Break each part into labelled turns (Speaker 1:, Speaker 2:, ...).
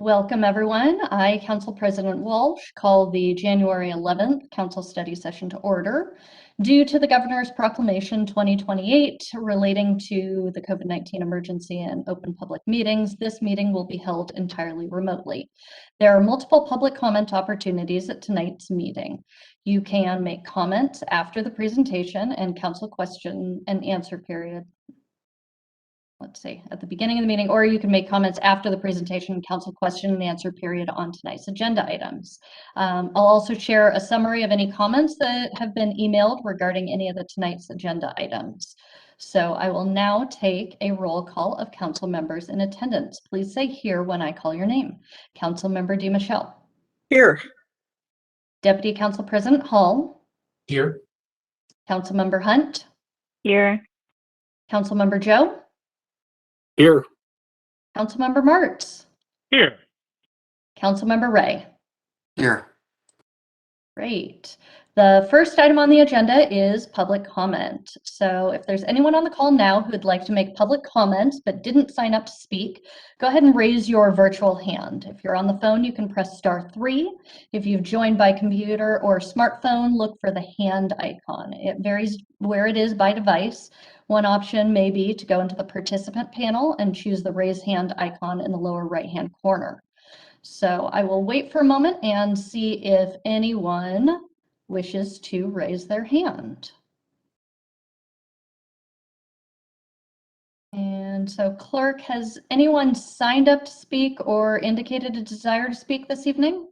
Speaker 1: Welcome, everyone. I, Council President Walsh, call the January 11th Council Study Session to order. Due to the Governor's Proclamation 2028 relating to the COVID-19 emergency and open public meetings, this meeting will be held entirely remotely. There are multiple public comment opportunities at tonight's meeting. You can make comments after the presentation and council question and answer period. Let's see, at the beginning of the meeting, or you can make comments after the presentation and council question and answer period on tonight's agenda items. I'll also share a summary of any comments that have been emailed regarding any of the tonight's agenda items. So I will now take a roll call of council members in attendance. Please say here when I call your name. Council Member DiMichele.
Speaker 2: Here.
Speaker 1: Deputy Council President Hall.
Speaker 3: Here.
Speaker 1: Council Member Hunt.
Speaker 4: Here.
Speaker 1: Council Member Joe.
Speaker 3: Here.
Speaker 1: Councilmember Martz.
Speaker 3: Here.
Speaker 1: Councilmember Ray.
Speaker 2: Here.
Speaker 1: Great. The first item on the agenda is public comment. So if there's anyone on the call now who would like to make public comments but didn't sign up to speak, go ahead and raise your virtual hand. If you're on the phone, you can press *3. If you've joined by computer or smartphone, look for the hand icon. It varies where it is by device. One option may be to go into the participant panel and choose the raise hand icon in the lower right-hand corner. So I will wait for a moment and see if anyone wishes to raise their hand. And so, clerk, has anyone signed up to speak or indicated a desire to speak this evening?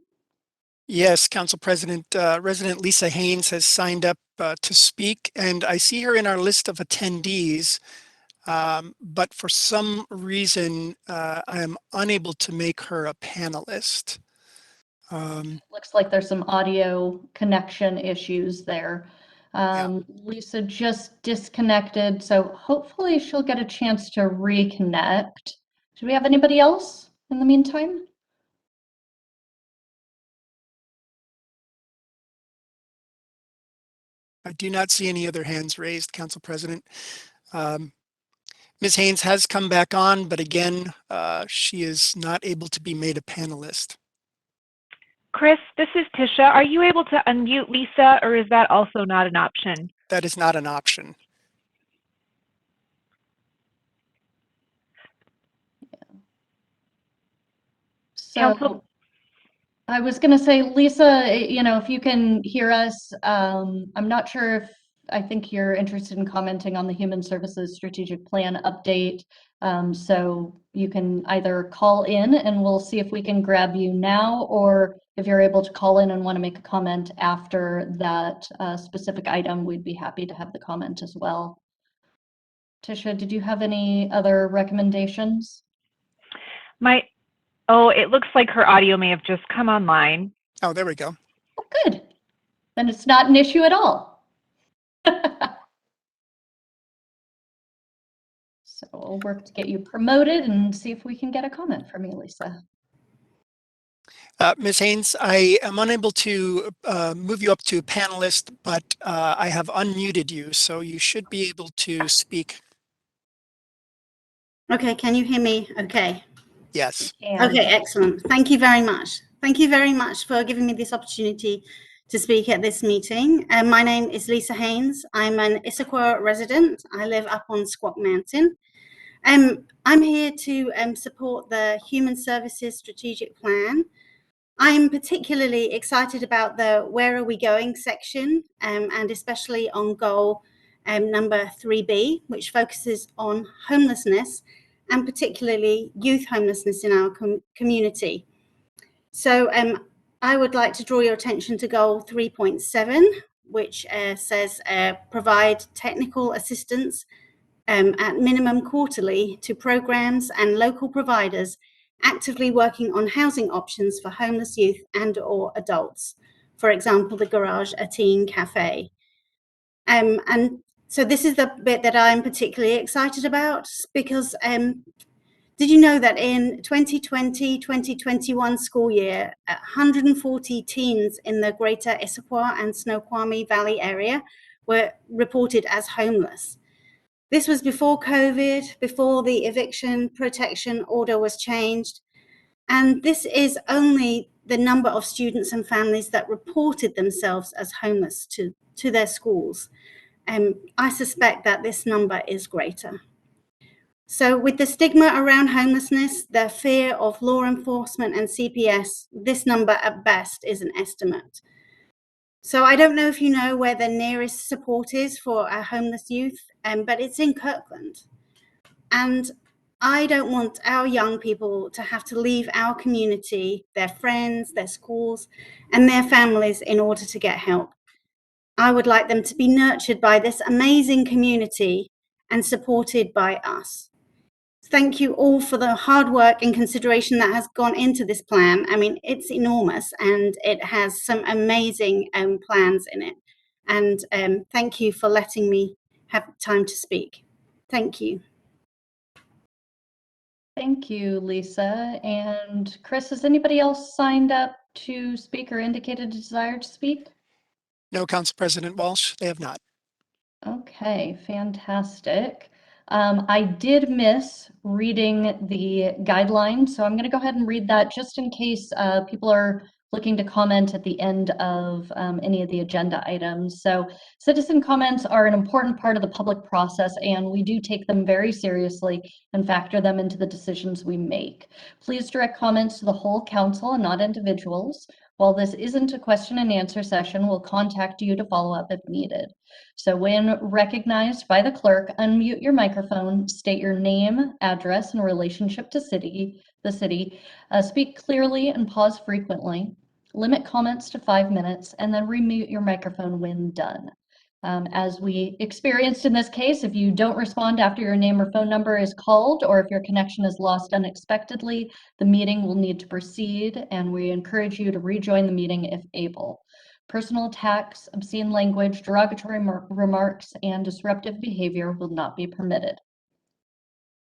Speaker 5: Yes, Council President, Resident Lisa Haynes has signed up to speak, and I see her in our list of attendees, but for some reason, I am unable to make her a panelist.
Speaker 1: Looks like there's some audio connection issues there. Lisa just disconnected, so hopefully she'll get a chance to reconnect. Do we have anybody else in the meantime?
Speaker 5: I do not see any other hands raised, Council President. Ms. Haynes has come back on, but again, she is not able to be made a panelist.
Speaker 4: Chris, this is Tisha. Are you able to unmute Lisa, or is that also not an option?
Speaker 5: That is not an option.
Speaker 1: So I was going to say, Lisa, if you can hear us, I'm not sure if I think you're interested in commenting on the Human Services Strategic Plan update. So you can either call in and we'll see if we can grab you now, or if you're able to call in and want to make a comment after that specific item, we'd be happy to have the comment as well. Tisha, did you have any other recommendations?
Speaker 4: Oh, it looks like her audio may have just come online.
Speaker 5: Oh, there we go.
Speaker 1: Oh, good. Then it's not an issue at all. So we'll work to get you promoted and see if we can get a comment from you, Lisa.
Speaker 5: Ms. Haynes, I am unable to move you up to panelist, but I have unmuted you, so you should be able to speak.
Speaker 6: Okay, can you hear me? Okay.
Speaker 5: Yes.
Speaker 6: Okay, excellent. Thank you very much. Thank you very much for giving me this opportunity to speak at this meeting. My name is Lisa Haynes. I'm an Issaquah resident. I live up on Squat Mountain. I'm here to support the Human Services Strategic Plan. I'm particularly excited about the Where Are We Going section, and especially on goal number 3B, which focuses on homelessness and particularly youth homelessness in our community. So I would like to draw your attention to goal 3.7, which says provide technical assistance at minimum quarterly to programs and local providers actively working on housing options for homeless youth and/or adults. For example, the Garage a Teen Cafe. And so this is the bit that I'm particularly excited about, because did you know that in 2020-2021 school year, 140 teens in the greater Issaquah and Snoqualmie Valley area were reported as homeless? This was before COVID, before the eviction protection order was changed. And this is only the number of students and families that reported themselves as homeless to their schools. I suspect that this number is greater. So with the stigma around homelessness, the fear of law enforcement and CPS, this number at best is an estimate. So I don't know if you know where the nearest support is for our homeless youth, but it's in Kirkland. And I don't want our young people to have to leave our community, their friends, their schools, and their families in order to get help. I would like them to be nurtured by this amazing community and supported by us. Thank you all for the hard work and consideration that has gone into this plan. I mean, it's enormous and it has some amazing plans in it. And thank you for letting me have time to speak. Thank you.
Speaker 1: Thank you, Lisa. And Chris, has anybody else signed up to speak or indicated a desire to speak?
Speaker 5: No, Council President Walsh, they have not.
Speaker 1: Okay, fantastic. I did miss reading the guidelines, so I'm going to go ahead and read that just in case people are looking to comment at the end of any of the agenda items. So citizen comments are an important part of the public process, and we do take them very seriously and factor them into the decisions we make. Please direct comments to the whole council and not individuals. While this isn't a question and answer session, we'll contact you to follow up if needed. So when recognized by the clerk, unmute your microphone, state your name, address, and relationship to the city, speak clearly and pause frequently, limit comments to 5 minutes, and then remute your microphone when done. As we experienced in this case, if you don't respond after your name or phone number is called, or if your connection is lost unexpectedly, the meeting will need to proceed, and we encourage you to rejoin the meeting if able. Personal attacks, obscene language, derogatory remarks, and disruptive behavior will not be permitted.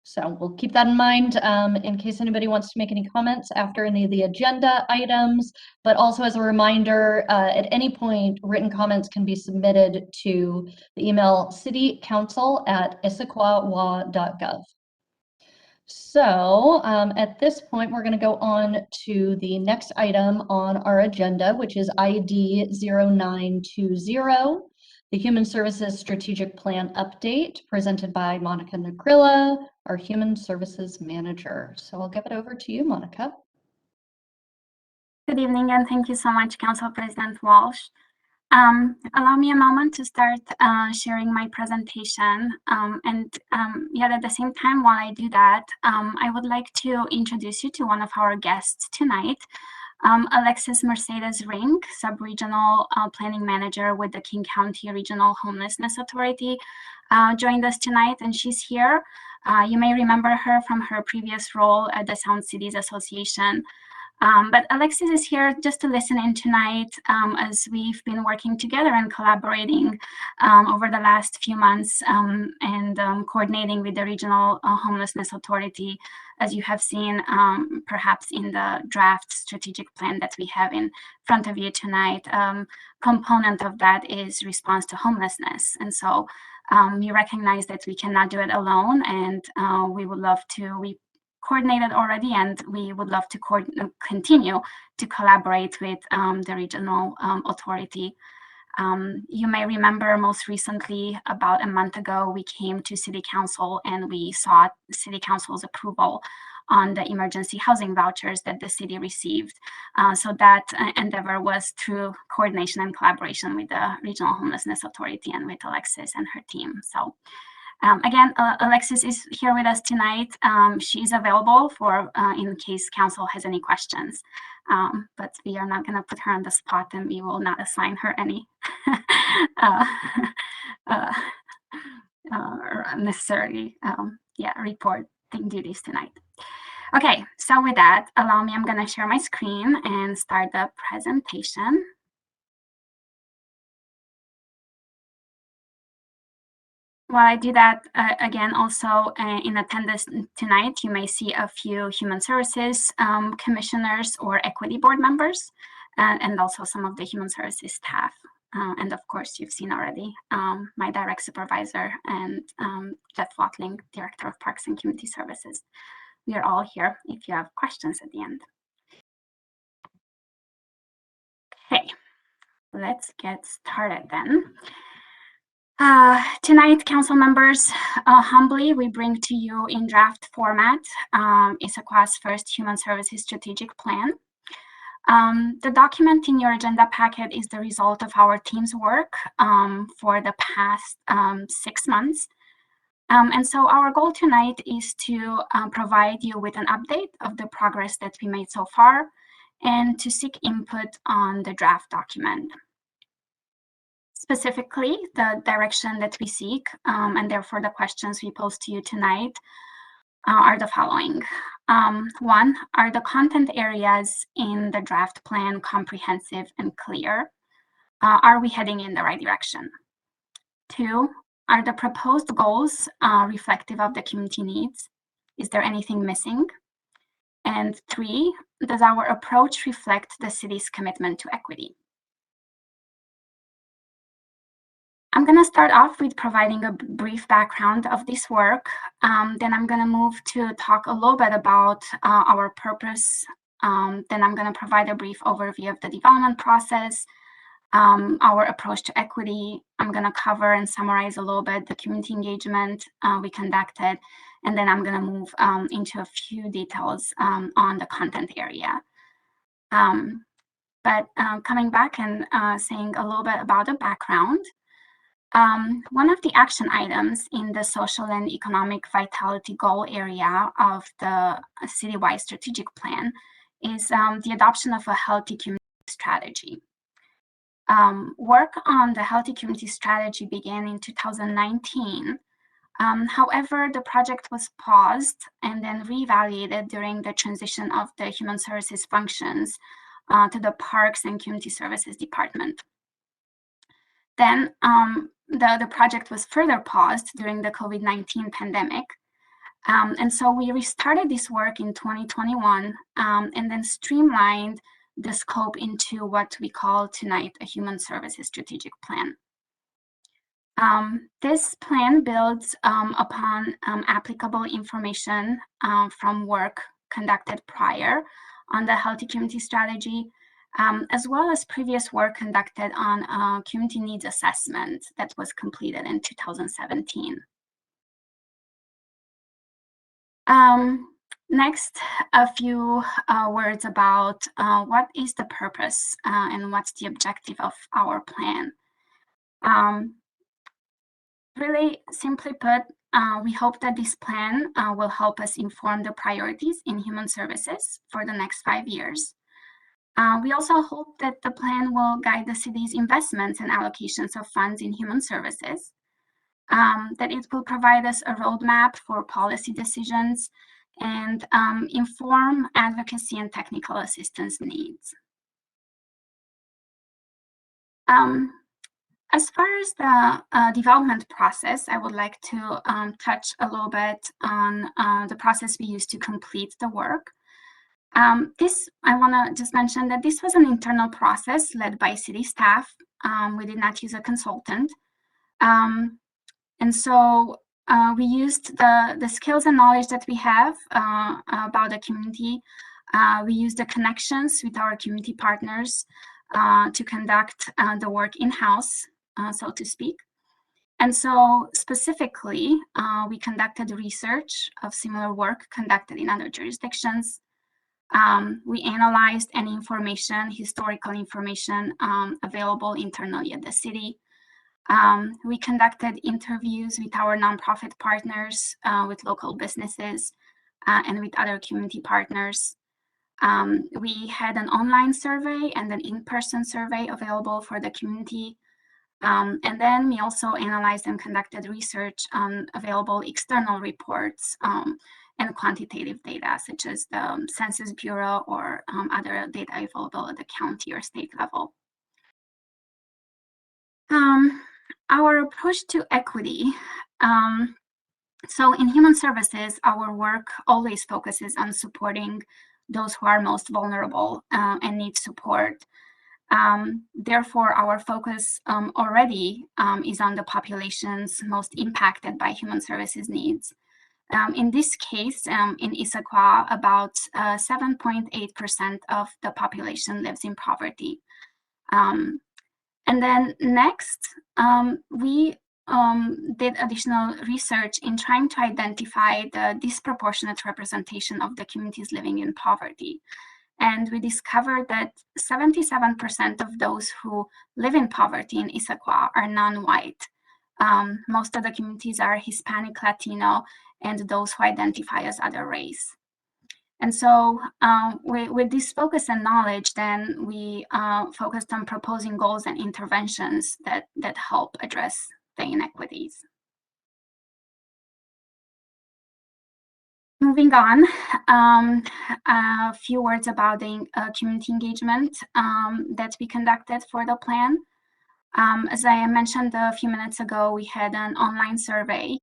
Speaker 1: So we'll keep that in mind in case anybody wants to make any comments after any of the agenda items, but also as a reminder, at any point, written comments can be submitted to the email citycouncil@issaquah.gov. So at this point, we're going to go on to the next item on our agenda, which is ID 0920, the Human Services Strategic Plan Update, presented by Monica Negrilla, our Human Services Manager. So I'll give it over to you, Monica.
Speaker 2: Good evening, and thank you so much, Council President Walsh. Allow me a moment to start sharing my presentation. Yet at the same time, while I do that, I would like to introduce you to one of our guests tonight, Alexis Mercedes Rink, Sub-Regional Planning Manager with the King County Regional Homelessness Authority, joined us tonight, and she's here. You may remember her from her previous role at the Sound Cities Association. But Alexis is here just to listen in tonight as we've been working together and collaborating over the last few months and coordinating with the Regional Homelessness Authority, as you have seen perhaps in the draft strategic plan that we have in front of you tonight. Component of that is response to homelessness. And so we recognize that we cannot do it alone, and we would love to, we coordinated already, and we would love to continue to collaborate with the regional authority. You may remember most recently, about a month ago, we came to City Council and we sought City Council's approval on the emergency housing vouchers that the city received. So that endeavor was through coordination and collaboration with the Regional Homelessness Authority and with Alexis and her team. So again, Alexis is here with us tonight. She's available for in case council has any questions, but we are not going to put her on the spot, and we will not assign her any necessarily reporting duties tonight. Okay, so with that, allow me, I'm going to share my screen and start the presentation. While I do that, again, also in attendance tonight, you may see a few human services commissioners or equity board members, and also some of the human services staff. And of course, you've seen already my direct supervisor and Jeff Watling, Director of Parks and Community Services. We are all here if you have questions at the end. let's get started then. Tonight, council members, humbly, we bring to you in draft format Issaquah's first Human Services Strategic Plan. The document in your agenda packet is the result of our team's work for the past 6 months. And so our goal tonight is to provide you with an update of the progress that we made so far and to seek input on the draft document. Specifically, the direction that we seek, and therefore the questions we pose to you tonight are the following. 1, are the content areas in the draft plan comprehensive and clear? Are we heading in the right direction? 2, are the proposed goals reflective of the community needs? Is there anything missing? And 3, does our approach reflect the city's commitment to equity? I'm going to start off with providing a brief background of this work. Then I'm going to move to talk a little bit about our purpose. Then I'm going to provide a brief overview of the development process, our approach to equity. I'm going to cover and summarize a little bit the community engagement we conducted. And then I'm going to move into a few details on the content area. But coming back and saying a little bit about the background, one of the action items in the social and economic vitality goal area of the citywide strategic plan is the adoption of a healthy community strategy. Work on the healthy community strategy began in 2019. However, the project was paused and then reevaluated during the transition of the human services functions to the Parks and Community Services Department. Then the project was further paused during the COVID-19 pandemic. And so we restarted this work in 2021 and then streamlined the scope into what we call tonight a Human Services Strategic Plan. This plan builds upon applicable information from work conducted prior on the Healthy Community Strategy, as well as previous work conducted on community needs assessment that was completed in 2017. Next, a few words about what is the purpose and what's the objective of our plan. Really simply put, we hope that this plan will help us inform the priorities in human services for the next 5 years. We also hope that the plan will guide the city's investments and allocations of funds in human services, that it will provide us a roadmap for policy decisions and inform advocacy and technical assistance needs. As far as the development process, I would like to touch a little bit on the process we used to complete the work. I want to just mention that this was an internal process led by city staff. We did not use a consultant. And so we used the skills and knowledge that we have about the community. We used the connections with our community partners to conduct the work in-house, so to speak. And so specifically, we conducted research of similar work conducted in other jurisdictions. We analyzed any information, historical information available internally at the city. We conducted interviews with our nonprofit partners, with local businesses, and with other community partners. We had an online survey and an in-person survey available for the community. And then we also analyzed and conducted research on available external reports and quantitative data, such as the Census Bureau or other data available at the county or state level. Our approach to equity. So in human services, our work always focuses on supporting those who are most vulnerable and need support. Therefore, our focus already is on the populations most impacted by human services needs. In this case, in Issaquah, about 7.8% of the population lives in poverty. And then next, we did additional research in trying to identify the disproportionate representation of the communities living in poverty. And we discovered that 77% of those who live in poverty in Issaquah are non-white. Most of the communities are Hispanic, Latino, and those who identify as other race. And so with this focus and knowledge, then we focused on proposing goals and interventions that help address the inequities. Moving on, a few words about the community engagement that we conducted for the plan. As I mentioned a few minutes ago, we had an online survey.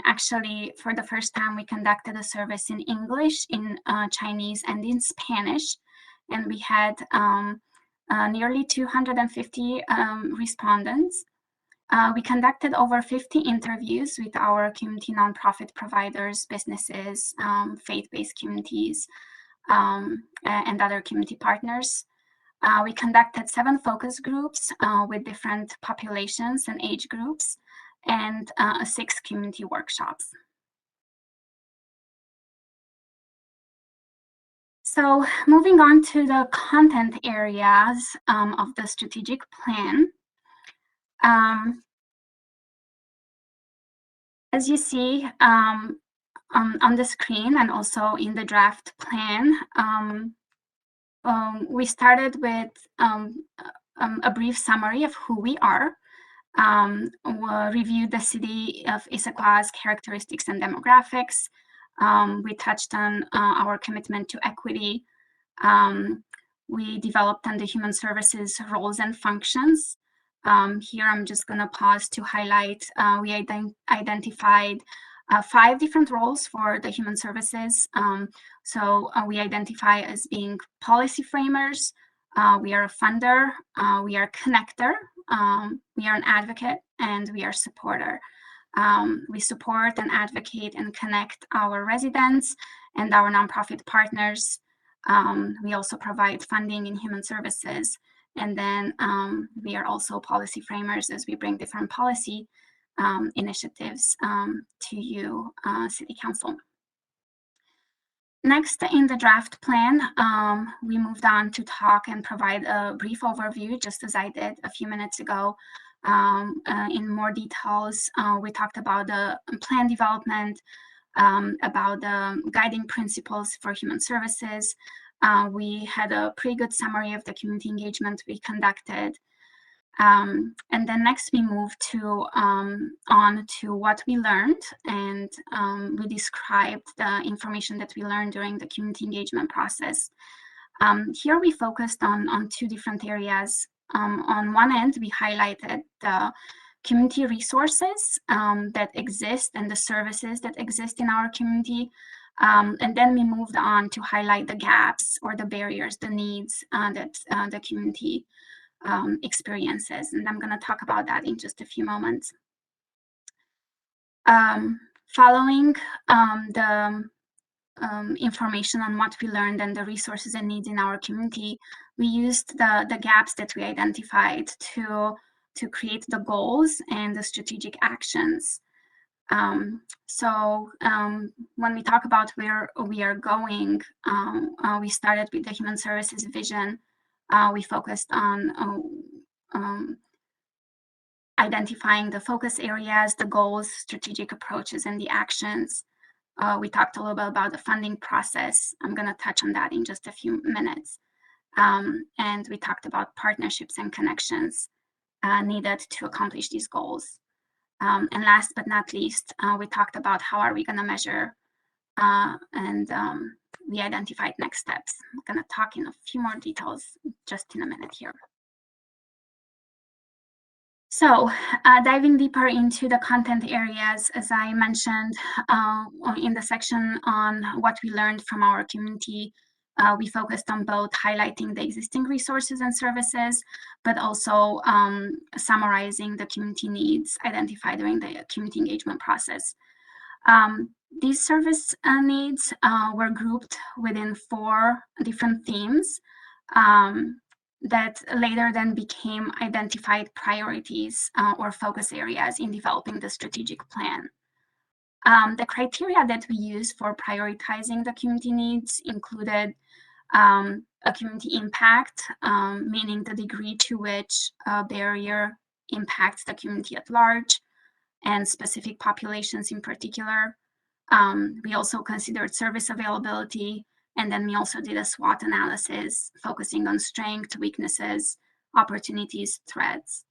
Speaker 2: Actually, for the first time, we conducted a service in English, in Chinese, and in Spanish. And we had nearly 250 respondents. We conducted over 50 interviews with our community nonprofit providers, businesses, faith-based communities, and other community partners. We conducted 7 focus groups with different populations and age groups, and 6 community workshops. So moving on to the content areas of the strategic plan. As you see on the screen and also in the draft plan, we started with a brief summary of who we are. We'll review the city of Issaquah's characteristics and demographics. We touched on our commitment to equity. We developed on the human services roles and functions. Here I'm just going to pause to highlight we identified 5 different roles for the human services. So we identify as being policy framers, we are a funder, we are a connector, we are an advocate, and we are a supporter. We support and advocate and connect our residents and our nonprofit partners. We also provide funding in human services. And then we are also policy framers as we bring different policy initiatives to you, City Council. Next, in the draft plan, we moved on to talk and provide a brief overview, just as I did a few minutes ago. In more details, we talked about the plan development, about the guiding principles for human services. We had a pretty good summary of the community engagement we conducted. And then next we moved to on to what we learned, and we described the information that we learned during the community engagement process. Here we focused on 2 different areas. On one end, we highlighted the community resources that exist and the services that exist in our community. And then we moved on to highlight the gaps or the barriers, the needs that the community experiences. And I'm going to talk about that in just a few moments. Following the information on what we learned and the resources and needs in our community, we used the gaps that we identified to create the goals and the strategic actions. So when we talk about where we are going, we started with the human services vision. We focused on identifying the focus areas, the goals, strategic approaches, and the actions. We talked a little bit about the funding process. I'm going to touch on that in just a few minutes. And we talked about partnerships and connections needed to accomplish these goals. And last but not least, we talked about how are we going to measure, and we identified next steps. I'm going to talk in a few more details just in a minute here. So diving deeper into the content areas, as I mentioned in the section on what we learned from our community, we focused on both highlighting the existing resources and services, but also summarizing the community needs identified during the community engagement process. These service needs were grouped within 4 different themes. that later then became identified priorities or focus areas in developing the strategic plan. The criteria that we used for prioritizing the community needs included a community impact, meaning the degree to which a barrier impacts the community at large and specific populations in particular. We also considered service availability, and then we also did a SWOT analysis focusing on strengths, weaknesses, opportunities, threats.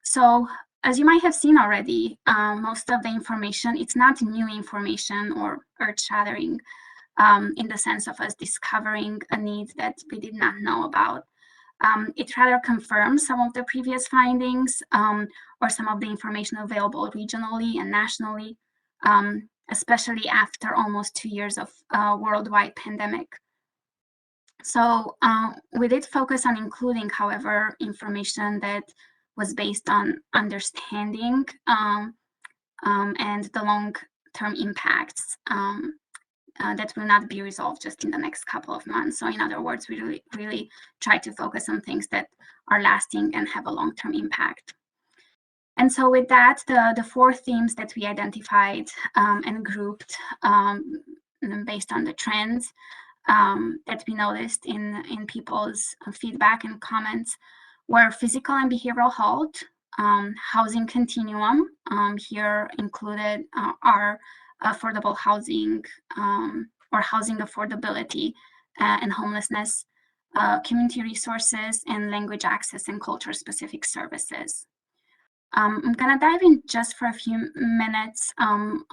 Speaker 2: So as you might have seen already, most of the information, it's not new information or earth-shattering in the sense of us discovering a need that we did not know about. It rather confirms some of the previous findings or some of the information available regionally and nationally, especially after almost 2 years of worldwide pandemic. So we did focus on including, however, information that was based on understanding and the long-term impacts that will not be resolved just in the next couple of months. So in other words, we really try to focus on things that are lasting and have a long-term impact. And so with that, the 4 themes that we identified and grouped based on the trends that we noticed in people's feedback and comments were physical and behavioral health, housing continuum, here included are affordable housing or housing affordability and homelessness, community resources, and language access and culture-specific services. I'm gonna dive in just for a few minutes. I'm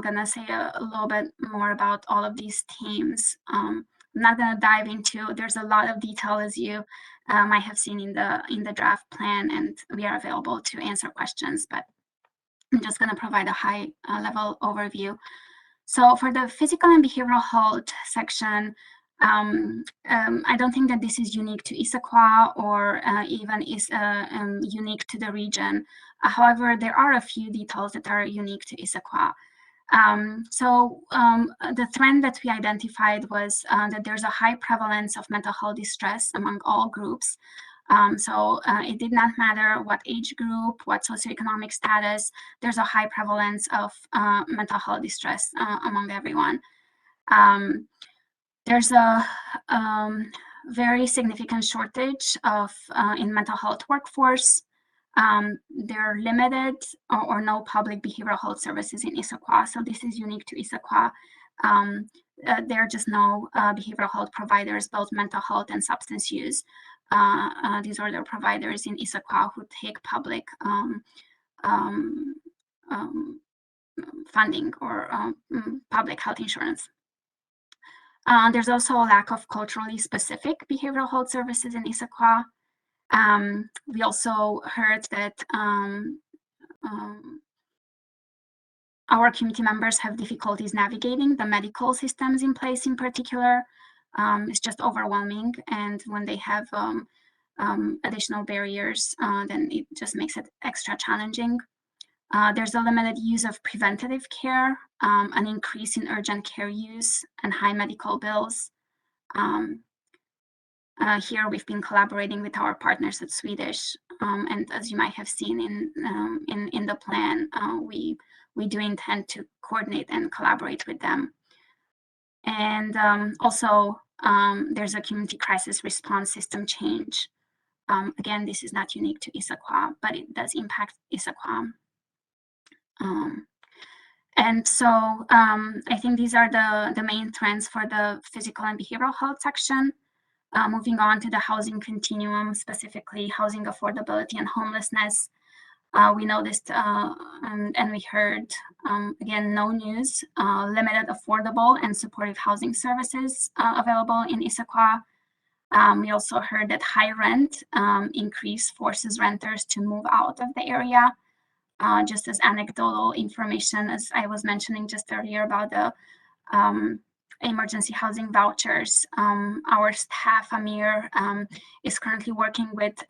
Speaker 2: gonna say a little bit more about all of these themes. I'm not gonna dive into, there's a lot of detail as you might have seen in the draft plan, and we are available to answer questions, but I'm just gonna provide a high level overview. So for the physical and behavioral health section, I don't think that this is unique to Issaquah or even is unique to the region. However, there are a few details that are unique to Issaquah. The trend that we identified was that there's a high prevalence of mental health distress among all groups. It did not matter what age group, what socioeconomic status, there's a high prevalence of mental health distress among everyone. There's a very significant shortage of in mental health workforce. There are limited or no public behavioral health services in Issaquah, so this is unique to Issaquah. There are just no behavioral health providers, both mental health and substance use disorder providers in Issaquah who take public funding or public health insurance. There's also a lack of culturally specific behavioral health services in Issaquah. We also heard that our community members have difficulties navigating the medical systems in place in particular. It's just overwhelming, and when they have additional barriers, then it just makes it extra challenging. There's a limited use of preventative care, an increase in urgent care use, and high medical bills. Here we've been collaborating with our partners at Swedish, and as you might have seen in the plan, we do intend to coordinate and collaborate with them. And also, there's a community crisis response system change. Again, this is not unique to Issaquah, but it does impact Issaquah. And so I think these are the main trends for the physical and behavioral health section. Moving on to the housing continuum, specifically housing affordability and homelessness. We noticed and we heard, again, no news, limited affordable and supportive housing services available in Issaquah. We also heard that high rent increase forces renters to move out of the area. Just as anecdotal information, as I was mentioning just earlier about the emergency housing vouchers, our staff, Amir, is currently working with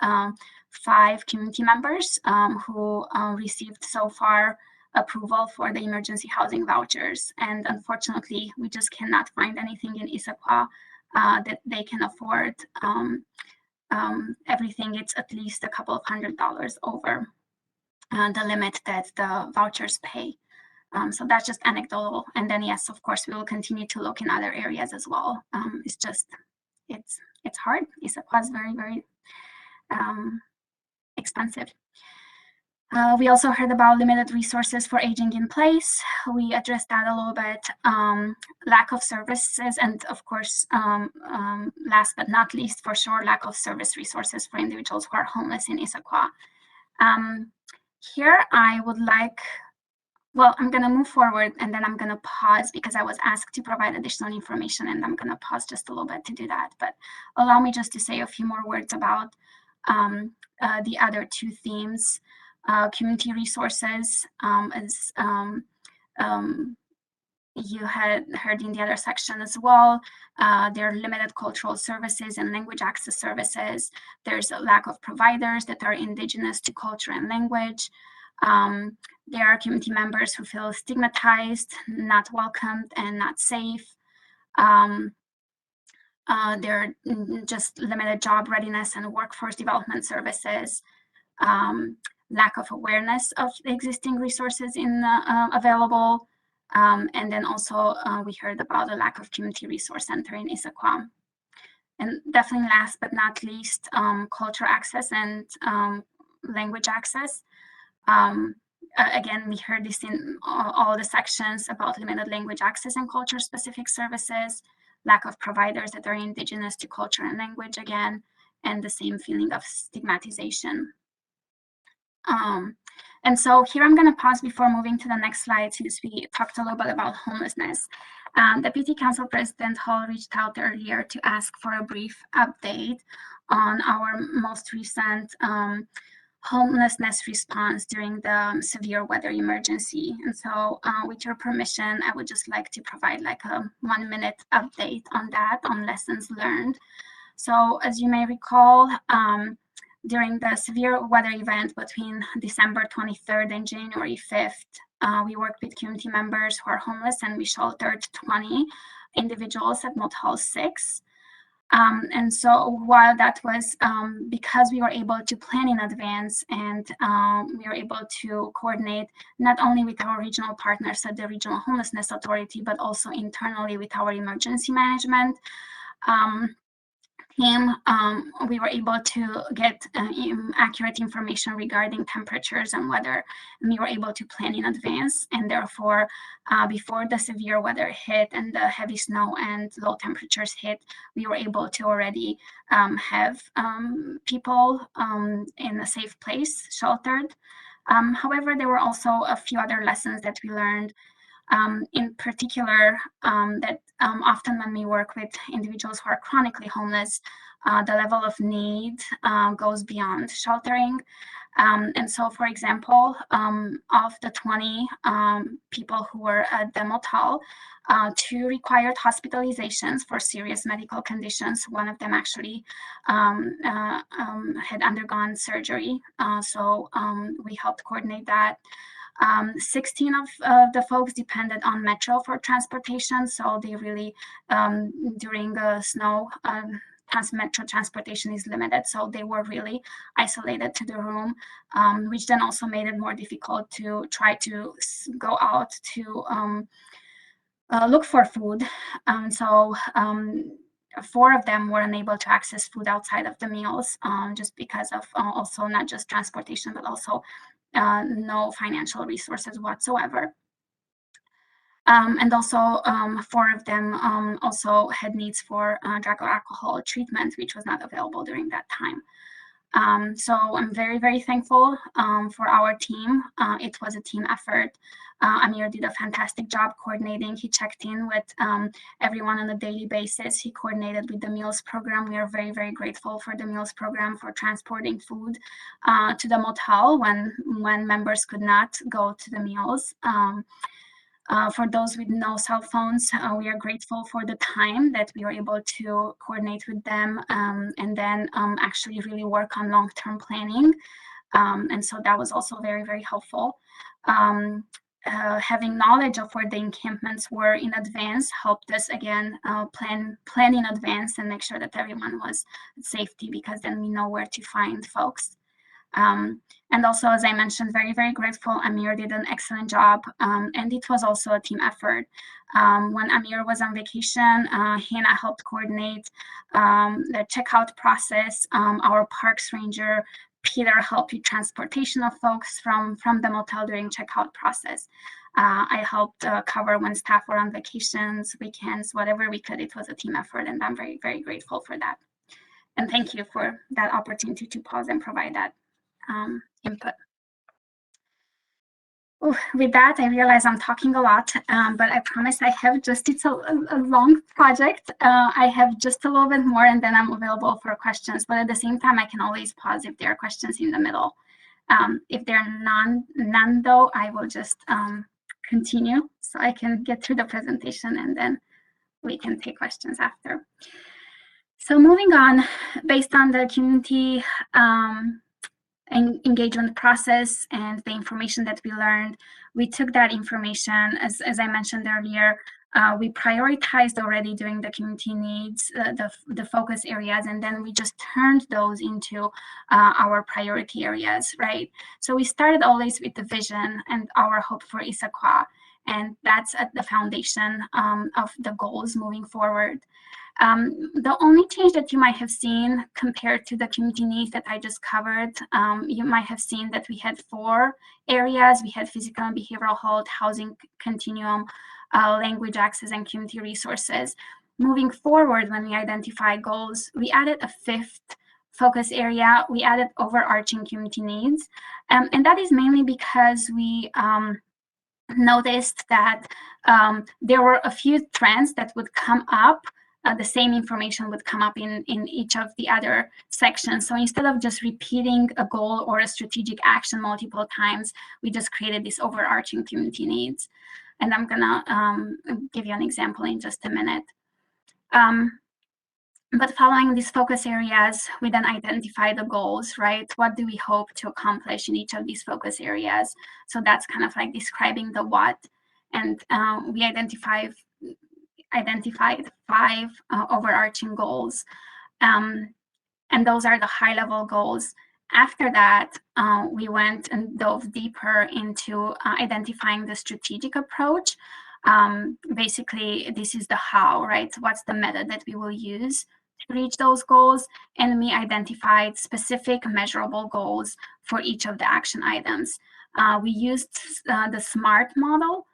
Speaker 2: 5 community members who received so far approval for the emergency housing vouchers. And unfortunately, we just cannot find anything in Issaquah that they can afford everything. It's at least a couple of $100 over the limit that the vouchers pay. So that's just anecdotal. And then, yes, of course, we will continue to look in other areas as well. It's just, it's hard. Issaquah is very, very expensive. We also heard about limited resources for aging in place. We addressed that a little bit. Lack of services, and of course, last but not least, for sure, lack of service resources for individuals who are homeless in Issaquah. Here, I would like, well, I'm going to move forward and then I'm going to pause because I was asked to provide additional information, and I'm going to pause just a little bit to do that. But allow me just to say a few more words about the other two themes. Community resources, as you had heard in the other section as well. There are limited cultural services and language access services. There's a lack of providers that are indigenous to culture and language. There are community members who feel stigmatized, not welcomed, and not safe. There are just limited job readiness and workforce development services. Lack of awareness of the existing resources available. And then also we heard about the lack of community resource center in Issaquah. And definitely last but not least, culture access and language access. Again, we heard this in all the sections about limited language access and culture specific services, lack of providers that are indigenous to culture and language again, and the same feeling of stigmatization. And so here I'm going to pause before moving to the next slide, since we talked a little bit about homelessness. Deputy Council President Hall reached out earlier to ask for a brief update on our most recent homelessness response during the severe weather emergency. And so with your permission, I would just like to provide like a 1-minute update on that, on lessons learned. So as you may recall, during the severe weather event between December 23rd and January 5th, we worked with community members who are homeless, and we sheltered 20 individuals at Motel 6. And so while that was because we were able to plan in advance, and we were able to coordinate not only with our regional partners at the Regional Homelessness Authority, but also internally with our emergency management team, we were able to get accurate information regarding temperatures and weather, and we were able to plan in advance. And therefore, before the severe weather hit and the heavy snow and low temperatures hit, we were able to already have people in a safe place, sheltered. However, there were also a few other lessons that we learned. In particular, that often when we work with individuals who are chronically homeless, the level of need goes beyond sheltering. And so, for example, of the 20 people who were at the motel, 2 required hospitalizations for serious medical conditions. One of them actually had undergone surgery. So we helped coordinate that. 16 of the folks depended on Metro for transportation, so they really, during snow, Metro transportation is limited, so they were really isolated to the room, which then also made it more difficult to try to go out to look for food. So 4 of them were unable to access food outside of the meals, just because of also not just transportation, but also no financial resources whatsoever. And also 4 of them also had needs for drug or alcohol treatment, which was not available during that time. So I'm very, very thankful for our team. It was a team effort. Amir did a fantastic job coordinating. He checked in with everyone on a daily basis. He coordinated with the meals program. We are very, very grateful for the meals program for transporting food to the motel when members could not go to the meals. For those with no cell phones, we are grateful for the time that we were able to coordinate with them and then actually really work on long-term planning. And so that was also very, very helpful. having knowledge of where the encampments were in advance helped us again plan in advance and make sure that everyone was at safety, because then we know where to find folks. And also, as I mentioned, very, very grateful. Amir did an excellent job, and it was also a team effort. When Amir was on vacation, Hannah helped coordinate the checkout process. Our parks ranger, Peter, helped with transportation of folks from the motel during checkout process. I helped cover when staff were on vacations, weekends, whatever we could. It was a team effort, and I'm very, very grateful for that. And thank you for that opportunity to pause and provide that input. Ooh, with that, I realize I'm talking a lot, but I promise I have just, it's a long project. I have just a little bit more, and then I'm available for questions. But at the same time, I can always pause if there are questions in the middle. If there are none though, I will just continue so I can get through the presentation, and then we can take questions after. So moving on, based on the community engagement process and the information that we learned, we took that information, as I mentioned earlier, we prioritized already during the community needs, the focus areas, and then we just turned those into our priority areas, right? So we started always with the vision and our hope for Issaquah, and that's at the foundation of the goals moving forward. The only change that you might have seen compared to the community needs that I just covered, you might have seen that we had 4 areas. We had physical and behavioral health, housing continuum, language access, and community resources. Moving forward, when we identify goals, we added a 5th focus area. We added overarching community needs. And that is mainly because we noticed that there were a few trends that would come up. The same information would come up in each of the other sections. So instead of just repeating a goal or a strategic action multiple times, we just created these overarching community needs. And I'm gonna give you an example in just a minute. But following these focus areas, we then identify the goals, right? What do we hope to accomplish in each of these focus areas? So that's kind of like describing the what. And we identified 5 overarching goals. And those are the high level goals. After that, we went and dove deeper into identifying the strategic approach. Basically, this is the how, right? What's the method that we will use to reach those goals? And we identified specific measurable goals for each of the action items. We used the SMART model.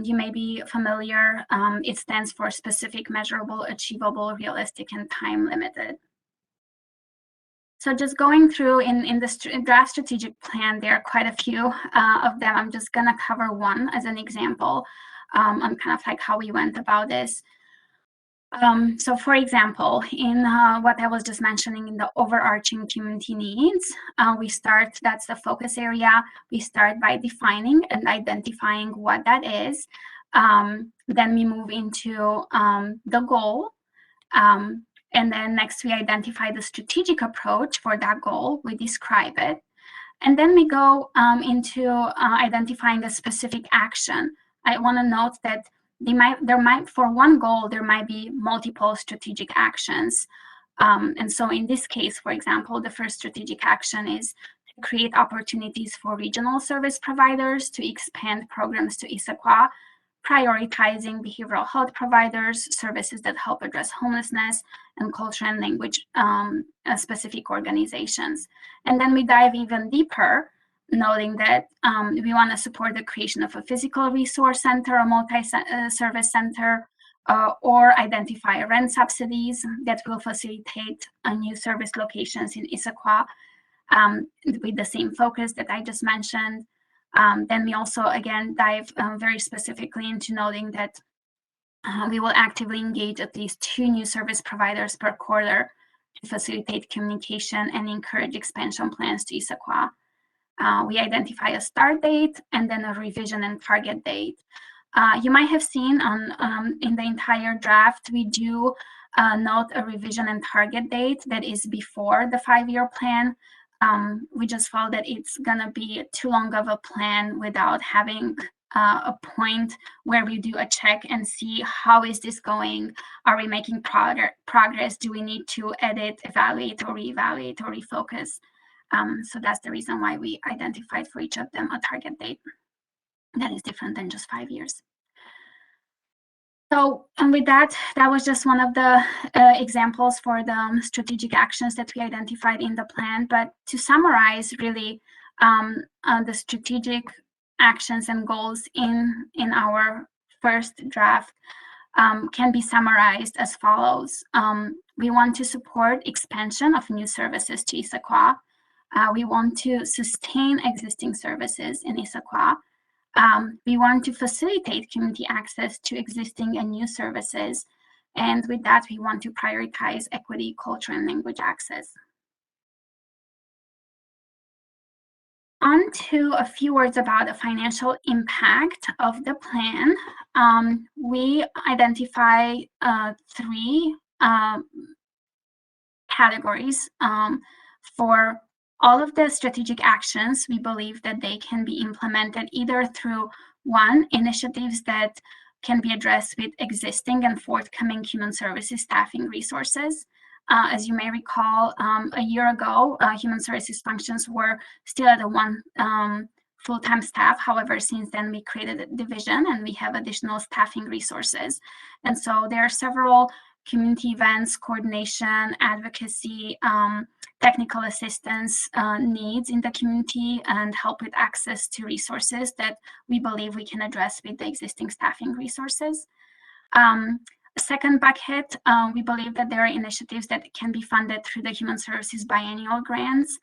Speaker 2: You may be familiar. It stands for specific, measurable, achievable, realistic, and time limited. So just going through in the draft strategic plan, there are quite a few of them. I'm just gonna cover one as an example on kind of like how we went about this. So for example, in what I was just mentioning in the overarching community needs, that's the focus area. We start by defining and identifying what that is. Then we move into the goal. And then next we identify the strategic approach for that goal. We describe it. And then we go into identifying a specific action. I wanna note that for one goal, there might be multiple strategic actions. And so in this case, for example, the first strategic action is to create opportunities for regional service providers to expand programs to Issaquah, prioritizing behavioral health providers, services that help address homelessness, and culture and language specific organizations. And then we dive even deeper, noting that we want to support the creation of a physical resource center, a multi-service center, or identify rent subsidies that will facilitate new service locations in Issaquah with the same focus that I just mentioned. Then we also, again, dive very specifically into noting that we will actively engage at least 2 new service providers per quarter to facilitate communication and encourage expansion plans to Issaquah. We identify a start date and then a revision and target date. You might have seen in the entire draft, we do note a revision and target date that is before the 5-year plan. We just felt that it's gonna be too long of a plan without having a point where we do a check and see how is this going. Are we making progress? Do we need to edit, evaluate, or reevaluate, or refocus? So that's the reason why we identified for each of them a target date that is different than just 5 years. So, and with that, that was just one of the examples for the strategic actions that we identified in the plan. But to summarize, really, the strategic actions and goals in our first draft can be summarized as follows. We want to support expansion of new services to Issaquah. We want to sustain existing services in Issaquah. We want to facilitate community access to existing and new services. And with that, we want to prioritize equity, culture, and language access. On to a few words about the financial impact of the plan. We identify 3 categories for all of the strategic actions. We believe that they can be implemented either through, 1, initiatives that can be addressed with existing and forthcoming human services staffing resources. As you may recall, a year ago, human services functions were still at a 1 full-time staff. However, since then we created a division and we have additional staffing resources. And so there are several community events, coordination, advocacy, technical assistance needs in the community and help with access to resources that we believe we can address with the existing staffing resources. Second bucket, we believe that there are initiatives that can be funded through the Human Services Biennial Grants.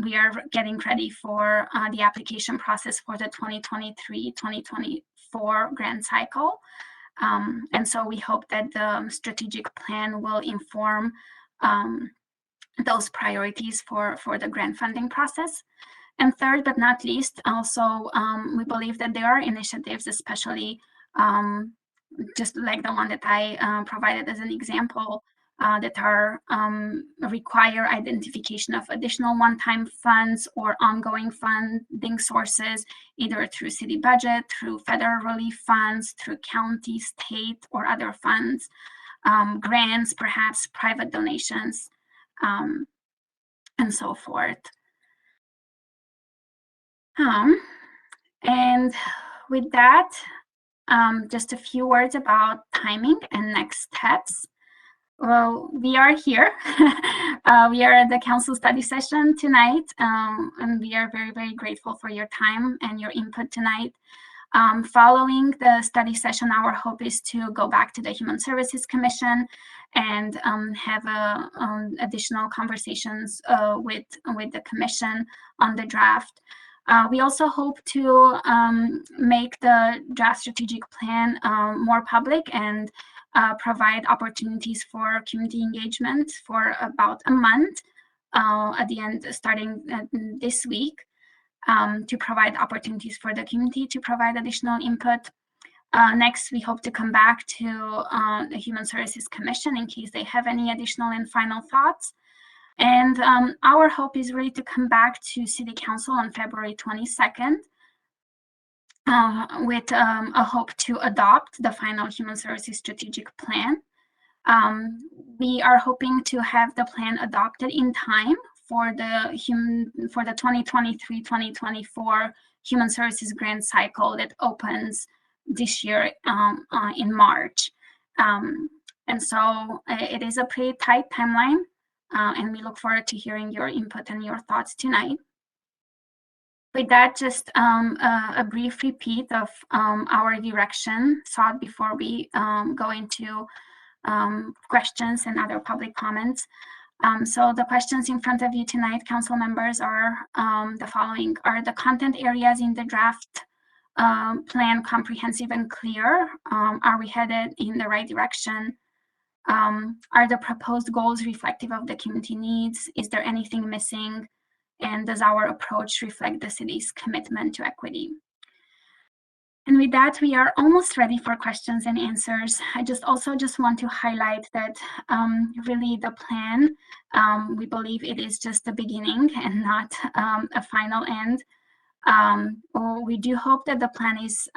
Speaker 2: We are getting ready for the application process for the 2023-2024 grant cycle. And so we hope that the strategic plan will inform those priorities for the grant funding process. And third, but not least, also we believe that there are initiatives, especially just like the one that I provided as an example, that are require identification of additional one-time funds or ongoing funding sources, either through city budget, through federal relief funds, through county, state, or other funds, grants, perhaps private donations, and so forth. And with that, just a few words about timing and next steps. Well, we are here. We are at the council study session tonight, and we are very, very grateful for your time and your input tonight. Following the study session, our hope is to go back to the Human Services Commission and have additional conversations with the commission on the draft. We also hope to make the draft strategic plan more public and provide opportunities for community engagement for about a month at the end, starting this week, to provide opportunities for the community to provide additional input. Next, we hope to come back to the Human Services Commission in case they have any additional and final thoughts. And our hope is really to come back to City Council on February 22nd with a hope to adopt the final Human Services Strategic Plan. We are hoping to have the plan adopted in time for the 2023-2024 Human Services Grant Cycle that opens this year in March. And so it is a pretty tight timeline. And we look forward to hearing your input and your thoughts tonight. With that, just a brief repeat of our direction sought before we go into questions and other public comments. So the questions in front of you tonight, council members, are the following. Are the content areas in the draft plan comprehensive and clear? Are we headed in the right direction? Are the proposed goals reflective of the community needs? Is there anything missing? And does our approach reflect the city's commitment to equity? And with that, we are almost ready for questions and answers. I also want to highlight that really the plan, we believe it is just the beginning and not a final end. We do hope that the plan is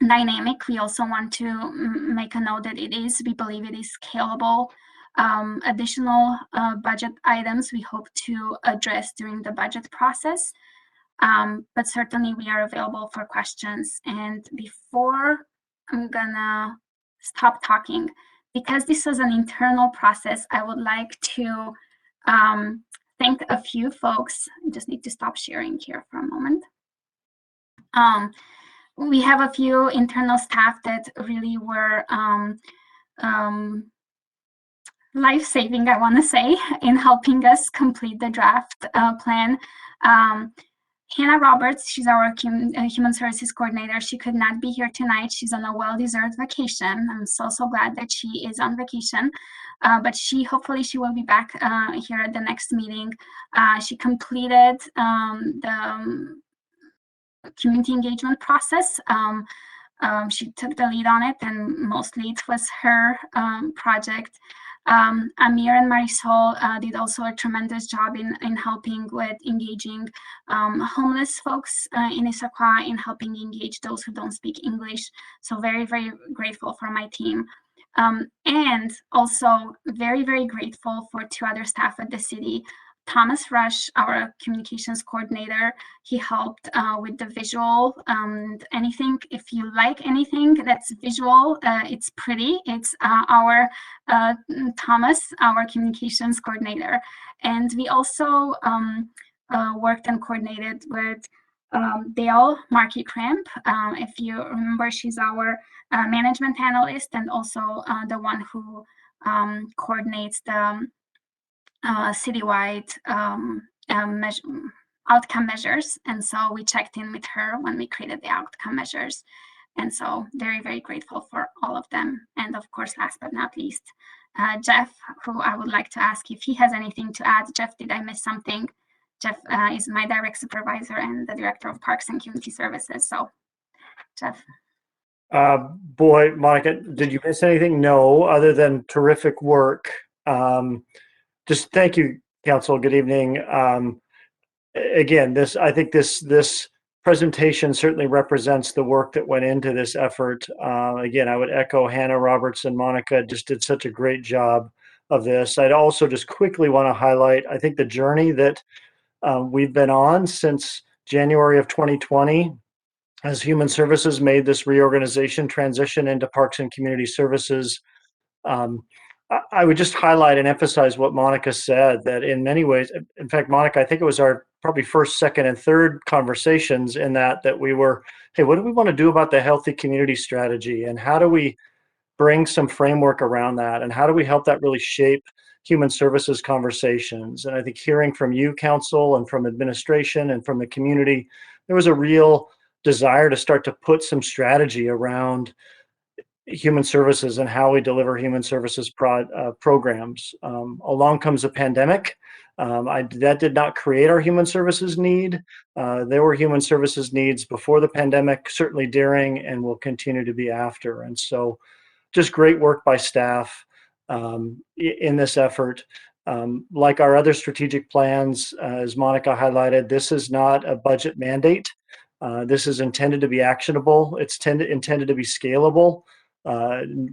Speaker 2: dynamic. We also want to make a note that we believe it is scalable. Additional budget items we hope to address during the budget process. But certainly we are available for questions. And before I'm gonna stop talking, because this was an internal process, I would like to thank a few folks. I just need to stop sharing here for a moment. We have a few internal staff that really were life-saving, I want to say, in helping us complete the draft plan. Hannah Roberts, she's our Human Services Coordinator. She could not be here tonight. She's on a well-deserved vacation. I'm so glad that she is on vacation. But hopefully she will be back here at the next meeting. She completed the community engagement process. She took the lead on it, and mostly it was her project. Amir and Marisol did also a tremendous job in helping with engaging homeless folks in Issaquah, in helping engage those who don't speak English. So very, very grateful for my team. And also very, very grateful for two other staff at the city. Thomas Rush, our communications coordinator, he helped with the visual. Anything, if you like anything that's visual, it's pretty. It's our Thomas, our communications coordinator. And we also worked and coordinated with Dale Markey-Cramp. If you remember, she's our management analyst and also the one who coordinates the citywide outcome measures. And so we checked in with her when we created the outcome measures. And so very, very grateful for all of them. And of course, last but not least, Jeff, who I would like to ask if he has anything to add. Jeff, did I miss something? Jeff is my direct supervisor and the director of Parks and Community Services. So, Jeff.
Speaker 3: Boy, Monica, did you miss anything? No, other than terrific work. Just thank you, Council. Good evening. Again, I think this presentation certainly represents the work that went into this effort. Again, I would echo Hannah Roberts and Monica just did such a great job of this. I'd also just quickly want to highlight, I think the journey that we've been on since January of 2020 as Human Services made this reorganization transition into Parks and Community Services. I would just highlight and emphasize what Monica said, that in many ways, in fact, Monica, I think it was our probably first, second, and third conversations in that we were, hey, what do we want to do about the healthy community strategy? And how do we bring some framework around that? And how do we help that really shape human services conversations? And I think hearing from you, Council, and from administration and from the community, there was a real desire to start to put some strategy around human services and how we deliver human services programs. Along comes a pandemic. That did not create our human services need. There were human services needs before the pandemic, certainly during, and will continue to be after. And so just great work by staff in this effort. Like our other strategic plans, as Monica highlighted, this is not a budget mandate. This is intended to be actionable. It's intended to be scalable.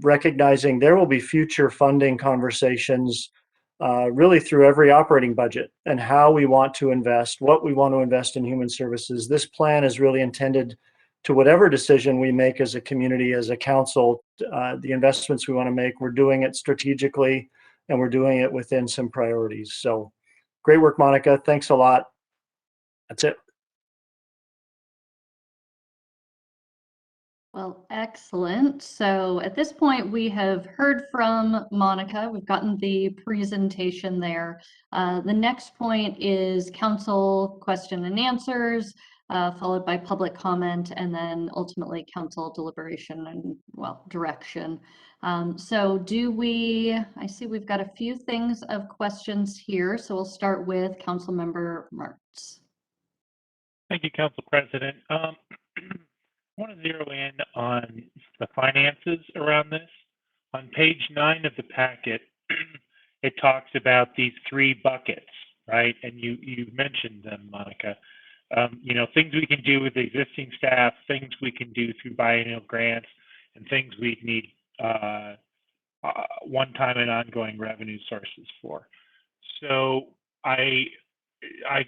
Speaker 3: Recognizing there will be future funding conversations really through every operating budget and how we want to invest, what we want to invest in human services. This plan is really intended to whatever decision we make as a community, as a council, the investments we want to make, we're doing it strategically and we're doing it within some priorities. So great work, Monica. Thanks a lot. That's it.
Speaker 1: Well, excellent. So at this point, we have heard from Monica. We've gotten the presentation there. The next point is council question and answers, followed by public comment, and then ultimately council deliberation and, well, direction. So I see we've got a few things of questions here. So we'll start with Councilmember Martz.
Speaker 7: Thank you, Council President. I want to zero in on the finances around this. On page 9 of the packet, it talks about these 3 buckets, right? And you mentioned them, Monica. things we can do with existing staff, things we can do through biennial grants, and things we need one-time and ongoing revenue sources for. So I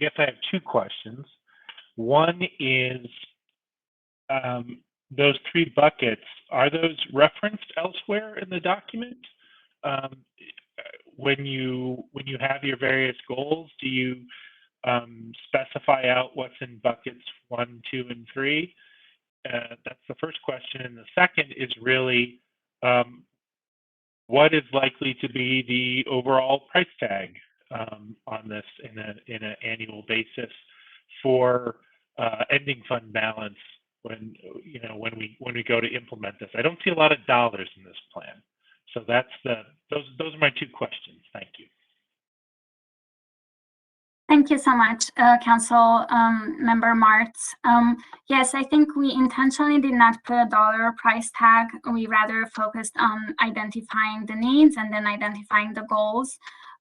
Speaker 7: guess I have two questions. One is, those three buckets, are those referenced elsewhere in the document? When you have your various goals, do you specify out what's in buckets 1, 2, and 3? That's the first question. And the second is really, what is likely to be the overall price tag on this in an annual basis for ending fund balance when we go to implement this? I don't see a lot of dollars in this plan. So those are my two questions. Thank you.
Speaker 2: Thank you so much, Council Member Martz. Yes, I think we intentionally did not put a dollar price tag. We rather focused on identifying the needs and then identifying the goals.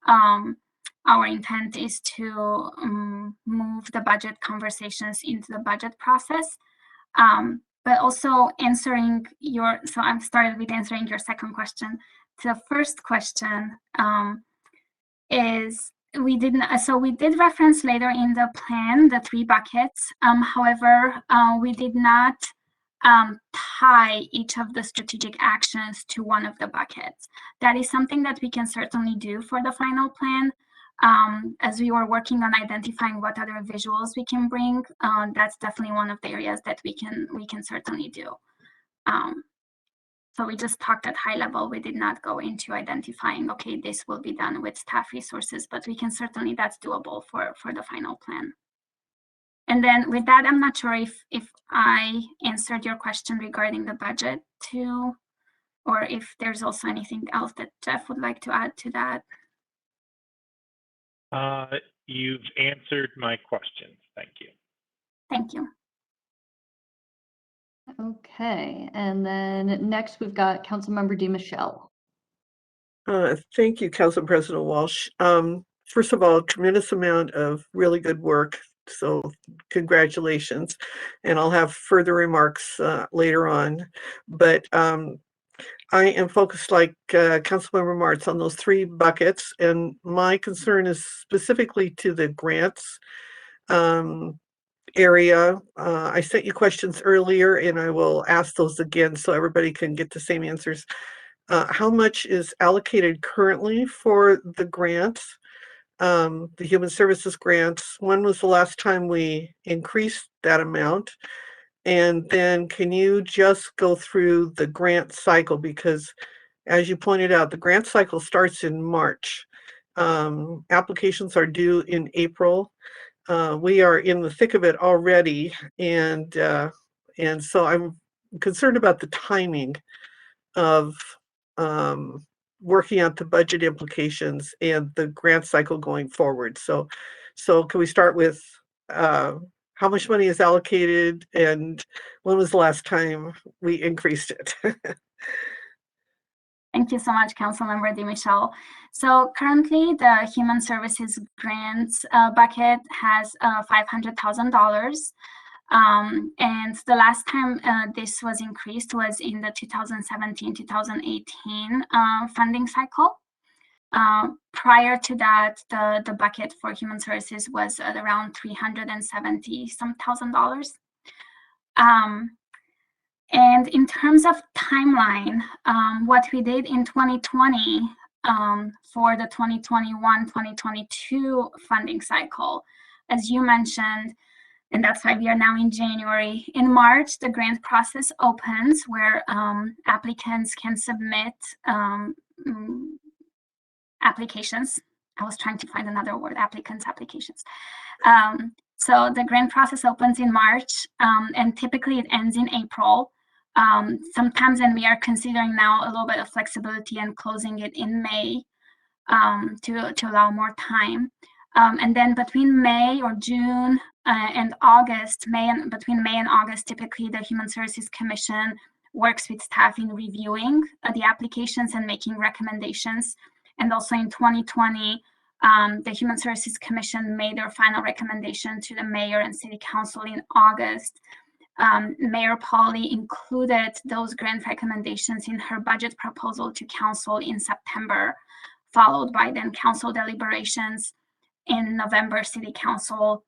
Speaker 2: Our intent is to move the budget conversations into the budget process. But also answering so I've started with answering your second question. The first question is, we did reference later in the plan the three buckets. However, we did not tie each of the strategic actions to one of the buckets. That is something that we can certainly do for the final plan. As we were working on identifying what other visuals we can bring, that's definitely one of the areas that we can certainly do. So we just talked at high level. We did not go into identifying, okay, this will be done with staff resources, but we can certainly, that's doable for the final plan. And then with that, I'm not sure if I answered your question regarding the budget too, or if there's also anything else that Jeff would like to add to that.
Speaker 7: You've answered my questions. Thank you.
Speaker 2: Thank you.
Speaker 1: Okay, and then next we've got Councilmember DiMichele.
Speaker 8: Thank you, Council President Walsh. First of all, tremendous amount of really good work. So congratulations. And I'll have further remarks later on. But I am focused, like Councilmember Martz, on those three buckets. And my concern is specifically to the grants area. I sent you questions earlier, and I will ask those again so everybody can get the same answers. How much is allocated currently for the grants, the human services grants? When was the last time we increased that amount? And then can you just go through the grant cycle? Because as you pointed out, the grant cycle starts in March. Applications are due in April. We are in the thick of it already, and so I'm concerned about the timing of working out the budget implications and the grant cycle going forward. So can we start with how much money is allocated, and when was the last time we increased it?
Speaker 2: Thank you so much, Councilmember DiMichele. So currently, the Human Services Grants bucket has $500,000. And the last time this was increased was in the 2017-2018 funding cycle. Prior to that, the bucket for Human Services was at around $370,000. And in terms of timeline, what we did in 2020 for the 2021-2022 funding cycle, as you mentioned, and that's why we are now in January. In March, the grant process opens where applicants can submit applications. I was trying to find another word, applications. So the grant process opens in March, and typically it ends in April. Sometimes, and we are considering now a little bit of flexibility and closing it in May to allow more time. And then between May or June and August, between May and August, typically the Human Services Commission works with staff in reviewing the applications and making recommendations. And also in 2020, The Human Services Commission made their final recommendation to the mayor and city council in August. Mayor Pauly included those grant recommendations in her budget proposal to council in September, followed by then council deliberations. In November, city council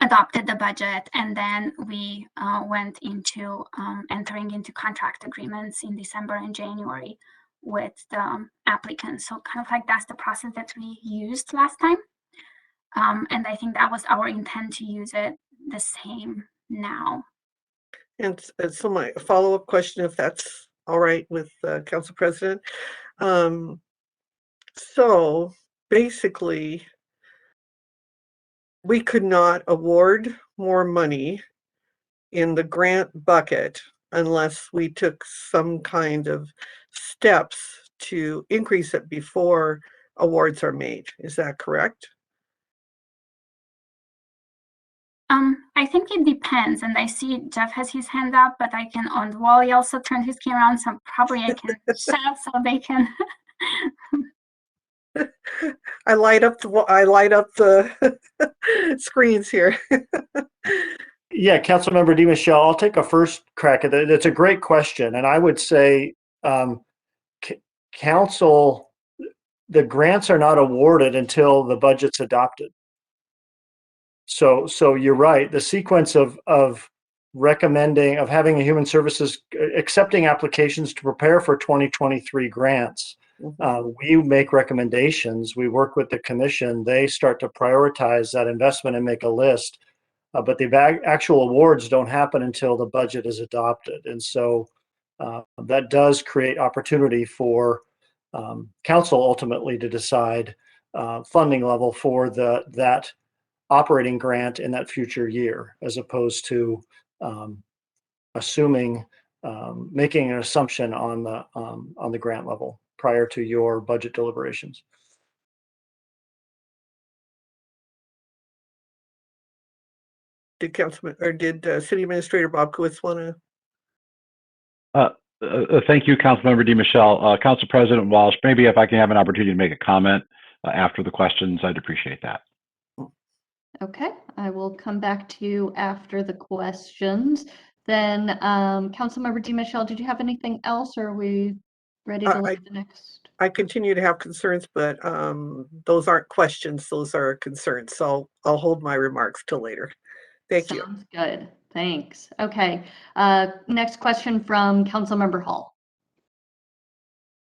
Speaker 2: adopted the budget, and then we went into entering into contract agreements in December and January with the applicants. So kind of like that's the process that we used last time. And I think that was our intent to use it the same now.
Speaker 8: And so my follow-up question, if that's all right with Council President. So basically, we could not award more money in the grant bucket unless we took some kind of steps to increase it before awards are made. Is that correct?
Speaker 2: I think it depends, and I see Jeff has his hand up, but I can, and Wally also turned his camera on, so probably I can shout so they can.
Speaker 8: I light up the screens here.
Speaker 3: Yeah, Councilmember DiMichele, I'll take a first crack at it. It's a great question, and I would say, council, the grants are not awarded until the budget's adopted. So you're right. The sequence of recommending, of having a human services accepting applications to prepare for 2023 grants. We make recommendations. We work with the commission. They start to prioritize that investment and make a list. But the actual awards don't happen until the budget is adopted. And so that does create opportunity for council ultimately to decide funding level for that operating grant in that future year, as opposed to assuming, making an assumption on the grant level prior to your budget deliberations.
Speaker 8: Did City Administrator Bobkowitz want to?
Speaker 9: Thank you, Councilmember DiMichele. Council President Walsh, maybe if I can have an opportunity to make a comment after the questions, I'd appreciate that.
Speaker 1: Okay, I will come back to you after the questions. Then, Councilmember DiMichele, did you have anything else, or are we ready to look at the next?
Speaker 8: I continue to have concerns, but those aren't questions; those are concerns. So I'll hold my remarks till later. Thank you.
Speaker 1: Sounds good. Thanks. Okay. Next question from Councilmember Hall.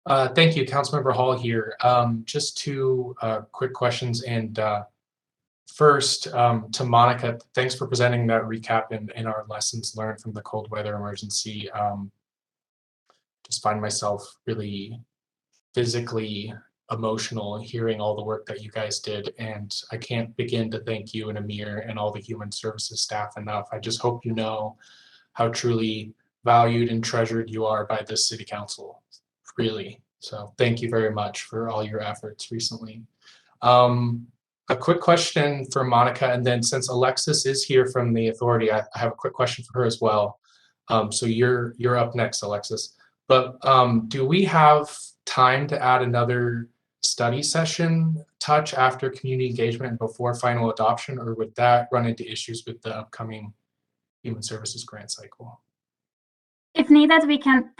Speaker 10: Thank you, Councilmember Hall here. Just two quick questions. And first, to Monica, thanks for presenting that recap and our lessons learned from the cold weather emergency. Just find myself really physically emotional hearing all the work that you guys did, and I can't begin to thank you and Amir and all the human services staff enough. I just hope you know how truly valued and treasured you are by this city council, really. So thank you very much for all your efforts recently. A quick question for Monica, and then since Alexis is here from the authority, I have a quick question for her as well. So you're up next, Alexis. But do we have time to add another study session touch after community engagement and before final adoption, or would that run into issues with the upcoming human services grant cycle?
Speaker 2: If needed, we can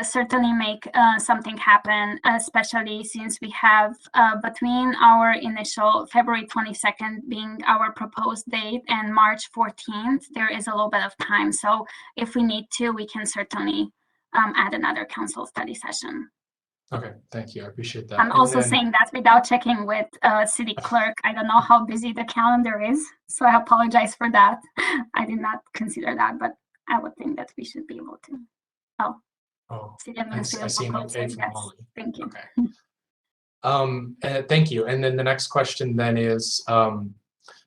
Speaker 2: certainly make something happen, especially since we have between our initial February 22nd being our proposed date and March 14th, there is a little bit of time. So if we need to, we can certainly add another council study session.
Speaker 10: Okay, thank you. I appreciate that.
Speaker 2: I'm also saying that without checking with city clerk. I don't know how busy the calendar is, so I apologize for that. I did not consider that, but I would think that we should be able to. City Administrator
Speaker 10: I see an okay from
Speaker 2: yes.
Speaker 10: Molly.
Speaker 2: Thank you.
Speaker 10: Okay. Thank you. And then the next question then is,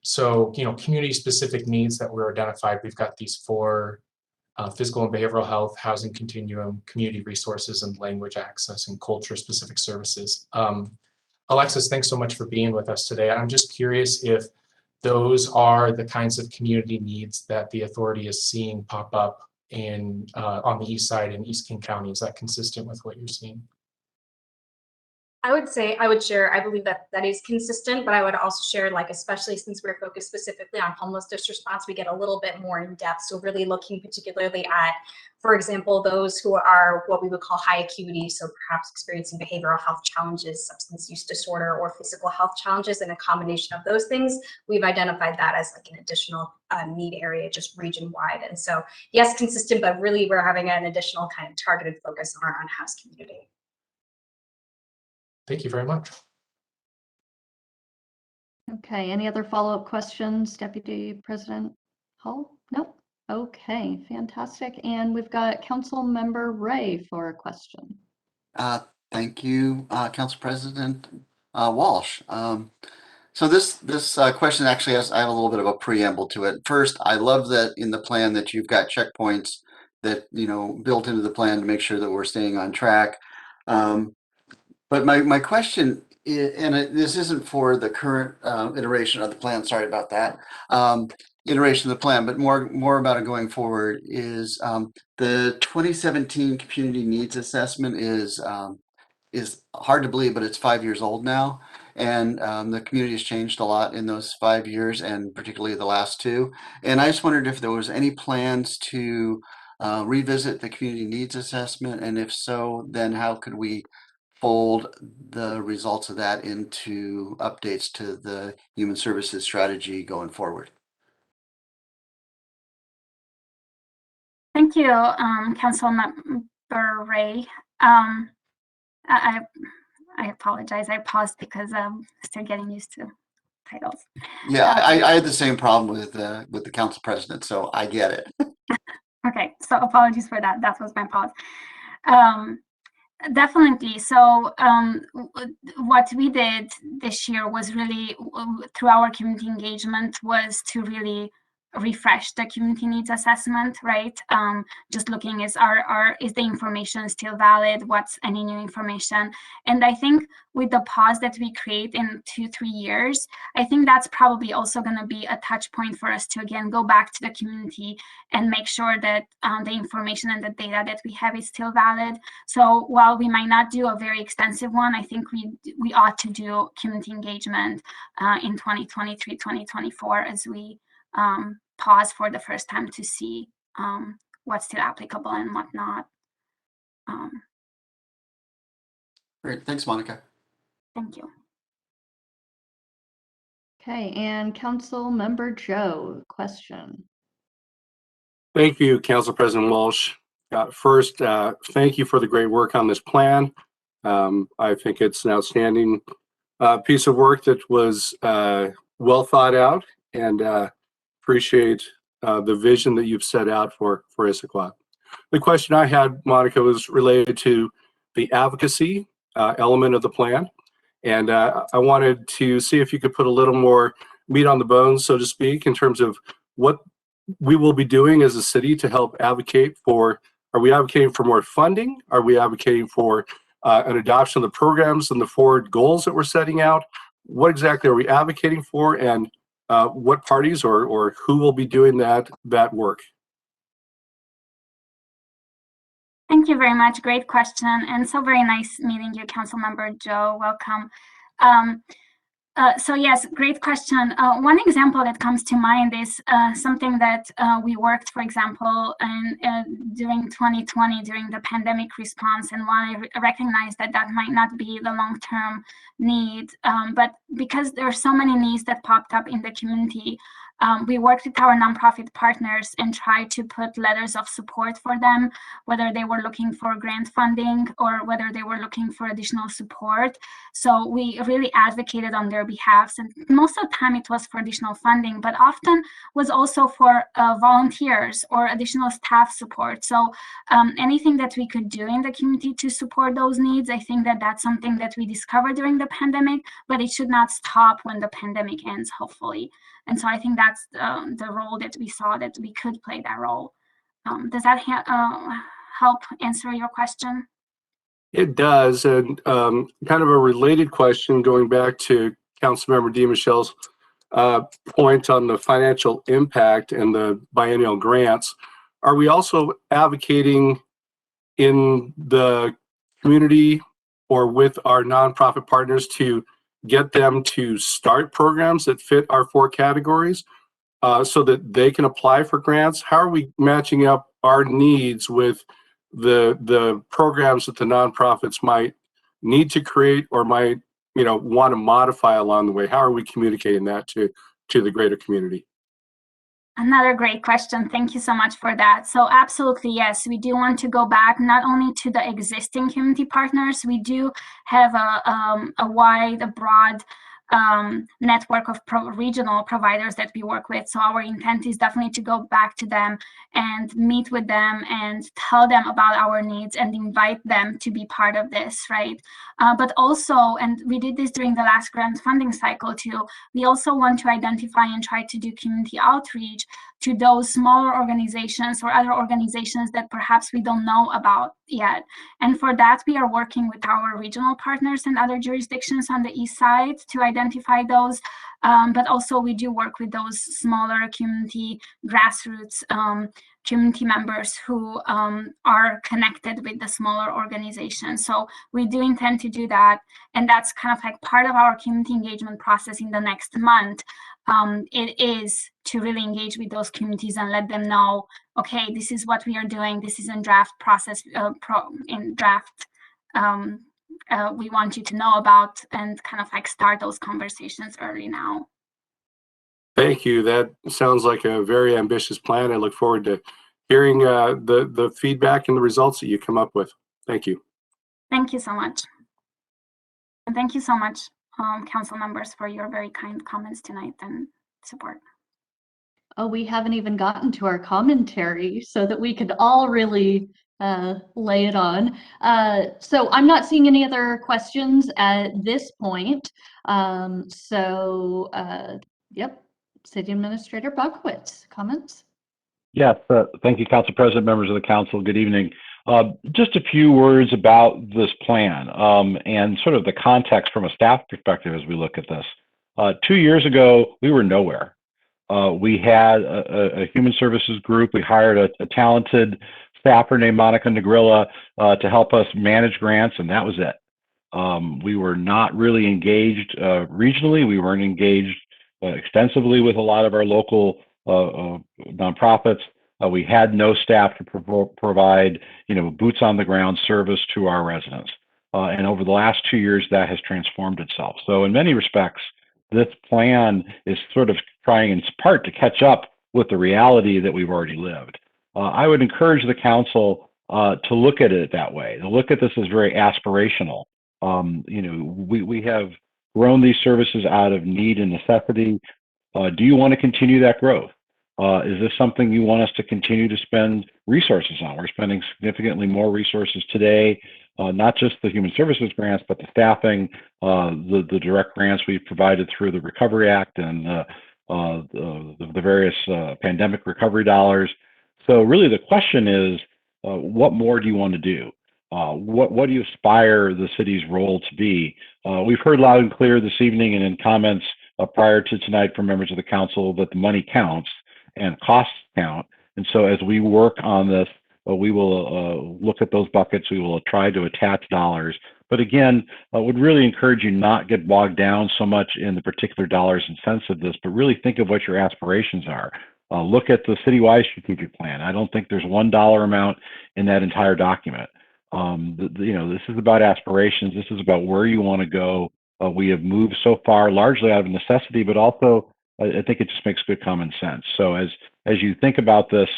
Speaker 10: so, community specific needs that were identified, we've got these 4 physical and behavioral health, housing continuum, community resources, and language access and culture specific services. Alexis, thanks so much for being with us today. I'm just curious if those are the kinds of community needs that the authority is seeing pop up in on the east side in East King County. Is that consistent with what you're seeing?
Speaker 11: I would say, I would share, I believe that that is consistent, but I would also share, like, especially since we're focused specifically on homelessness response, we get a little bit more in depth. So really looking particularly at, for example, those who are what we would call high acuity, so perhaps experiencing behavioral health challenges, substance use disorder, or physical health challenges, and a combination of those things. We've identified that as like an additional need area, just region wide. And so, yes, consistent, but really we're having an additional kind of targeted focus on our unhoused community.
Speaker 10: Thank you very much.
Speaker 1: Okay, any other follow-up questions, Deputy President Hall? Nope. Okay, fantastic. And we've got Council Member Ray for a question.
Speaker 12: Thank you, Council President Walsh. So this question actually I have a little bit of a preamble to it. First, I love that in the plan that you've got checkpoints that built into the plan to make sure that we're staying on track. But my question, this isn't for the current iteration of the plan. Sorry about that. Iteration of the plan, but more about it going forward is the 2017 community needs assessment is hard to believe, but it's 5 years old now, and the community has changed a lot in those 5 years, and particularly the last two. And I just wondered if there was any plans to revisit the community needs assessment, and if so, then how could we fold the results of that into updates to the human services strategy going forward?
Speaker 2: Thank you, Councilmember Ray. I apologize. I paused because I'm still getting used to titles.
Speaker 12: Yeah, I had the same problem with the council president, so I get it.
Speaker 2: Okay, so apologies for that. That was my pause. Definitely. So what we did this year was really, through our community engagement, was to really refresh the community needs assessment, right? Just looking, is the information still valid? What's any new information? And I think with the pause that we create in 2-3 years, I think that's probably also going to be a touch point for us to again go back to the community and make sure that the information and the data that we have is still valid. So while we might not do a very extensive one, I think we ought to do community engagement in 2023, 2024 as we pause for the first time to see what's still applicable and what not.
Speaker 12: Great, thanks, Monica.
Speaker 2: Thank you.
Speaker 1: Okay, and Council Member Joe, question.
Speaker 13: Thank you, Council President Walsh. First, thank you for the great work on this plan. I think it's an outstanding piece of work that was well thought out, and appreciate the vision that you've set out for Issaquah. The question I had, Monica, was related to the advocacy element of the plan. And I wanted to see if you could put a little more meat on the bones, so to speak, in terms of what we will be doing as a city to help advocate for. Are we advocating for more funding? Are we advocating for an adoption of the programs and the forward goals that we're setting out? What exactly are we advocating for, and what parties or who will be doing that work?
Speaker 2: Thank you very much. Great question. And so very nice meeting you, Councilmember Joe. Welcome. So yes, great question. One example that comes to mind is something that we worked, for example, during 2020, during the pandemic response. And while I recognize that that might not be the long-term need, but because there are so many needs that popped up in the community, we worked with our nonprofit partners and tried to put letters of support for them, whether they were looking for grant funding or whether they were looking for additional support. So we really advocated on their behalf. And most of the time it was for additional funding, but often was also for volunteers or additional staff support. So anything that we could do in the community to support those needs, I think that that's something that we discovered during the pandemic, but it should not stop when the pandemic ends, hopefully. And so I think that's the role that we saw that we could play that role. Does that help answer your question?
Speaker 13: It does. And kind of a related question, going back to Councilmember DiMichelle's point on the financial impact and the biennial grants. Are we also advocating in the community or with our nonprofit partners to get them to start programs that fit our 4 categories so that they can apply for grants? How are we matching up our needs with the programs that the nonprofits might need to create or might want to modify along the way? How are we communicating that to the greater community?
Speaker 2: Another great question. Thank you so much for that. So absolutely, yes, we do want to go back not only to the existing community partners, we do have a broad network of regional providers that we work with. So our intent is definitely to go back to them and meet with them and tell them about our needs and invite them to be part of this, right? But also, and we did this during the last grant funding cycle too, we also want to identify and try to do community outreach to those smaller organizations or other organizations that perhaps we don't know about yet. And for that, we are working with our regional partners and other jurisdictions on the east side to identify those. But also we do work with those smaller community grassroots community members who are connected with the smaller organizations. So we do intend to do that. And that's kind of like part of our community engagement process in the next month. It is to really engage with those communities and let them know, okay, this is what we are doing. This is in draft process, we want you to know about, and kind of like start those conversations early now.
Speaker 13: Thank you. That sounds like a very ambitious plan. I look forward to hearing the feedback and the results that you come up with. Thank you.
Speaker 2: Thank you so much. And thank you so much, council members, for your very kind comments tonight and support.
Speaker 1: Oh, we haven't even gotten to our commentary so that we could all really lay it on. So I'm not seeing any other questions at this point. Yep, City Administrator Bogowitz, comments?
Speaker 9: Yes, thank you, Council President, members of the council. Good evening. Just a few words about this plan and sort of the context from a staff perspective as we look at this. 2 years ago, we were nowhere. We had a human services group. We hired a talented staffer named Monica Negrilla to help us manage grants, and that was it. We were not really engaged regionally. We weren't engaged extensively with a lot of our local nonprofits. We had no staff to provide, boots on the ground service to our residents. And over the last 2 years, that has transformed itself. So in many respects, this plan is sort of trying in part to catch up with the reality that we've already lived. I would encourage the council to look at it that way, to look at this as very aspirational. We have grown these services out of need and necessity. Do you want to continue that growth? Is this something you want us to continue to spend resources on? We're spending significantly more resources today, not just the human services grants, but the staffing, the direct grants we've provided through the Recovery Act and the various pandemic recovery dollars. So really the question is, what more do you want to do? What do you aspire the city's role to be? We've heard loud and clear this evening and in comments prior to tonight from members of the council that the money counts and costs count. And so as we work on this, we will look at those buckets. We will try to attach dollars. But again, I would really encourage you not get bogged down so much in the particular dollars and cents of this, but really think of what your aspirations are. Look at the citywide strategic plan. I don't think there's $1 amount in that entire document. This is about aspirations. This is about where you want to go. We have moved so far largely out of necessity, but also I think it just makes good common sense. So as you think about this,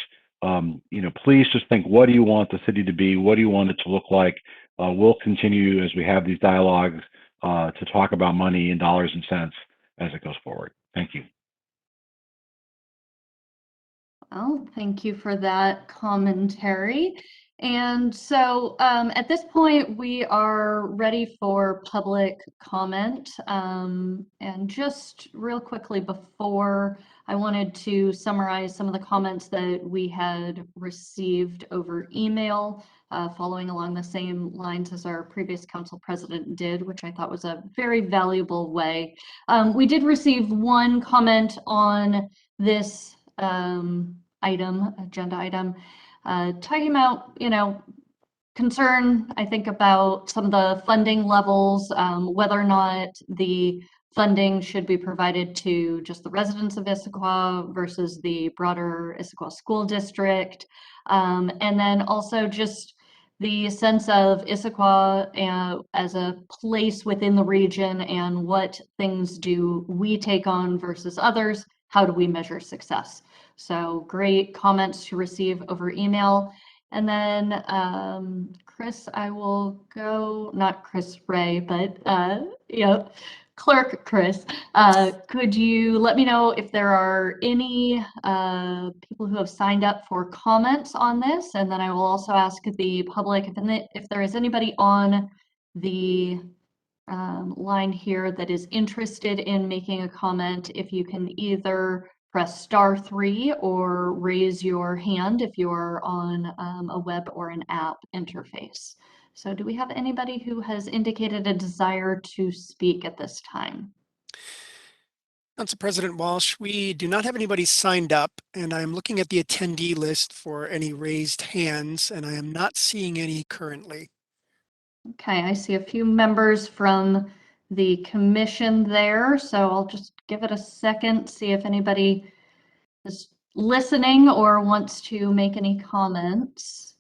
Speaker 9: please just think, what do you want the city to be? What do you want it to look like? We'll continue as we have these dialogues to talk about money and dollars and cents as it goes forward. Thank you.
Speaker 1: Well, thank you for that commentary. And so at this point, we are ready for public comment. And just real quickly before, I wanted to summarize some of the comments that we had received over email, following along the same lines as our previous council president did, which I thought was a very valuable way. We did receive one comment on this agenda item, talking about, concern, I think, about some of the funding levels, whether or not the funding should be provided to just the residents of Issaquah versus the broader Issaquah School District. And then also just the sense of Issaquah as a place within the region and what things do we take on versus others? How do we measure success? So great comments to receive over email. And then Chris, I will go, not Chris Ray, but Clerk Chris, could you let me know if there are any people who have signed up for comments on this? And then I will also ask the public if there is anybody on the line here that is interested in making a comment, if you can either press *3 or raise your hand if you're on a web or an app interface. So do we have anybody who has indicated a desire to speak at this time?
Speaker 5: Council President Walsh, we do not have anybody signed up, and I'm looking at the attendee list for any raised hands, and I am not seeing any currently.
Speaker 1: Okay, I see a few members from the commission there, so I'll just give it a second, see if anybody is listening or wants to make any comments.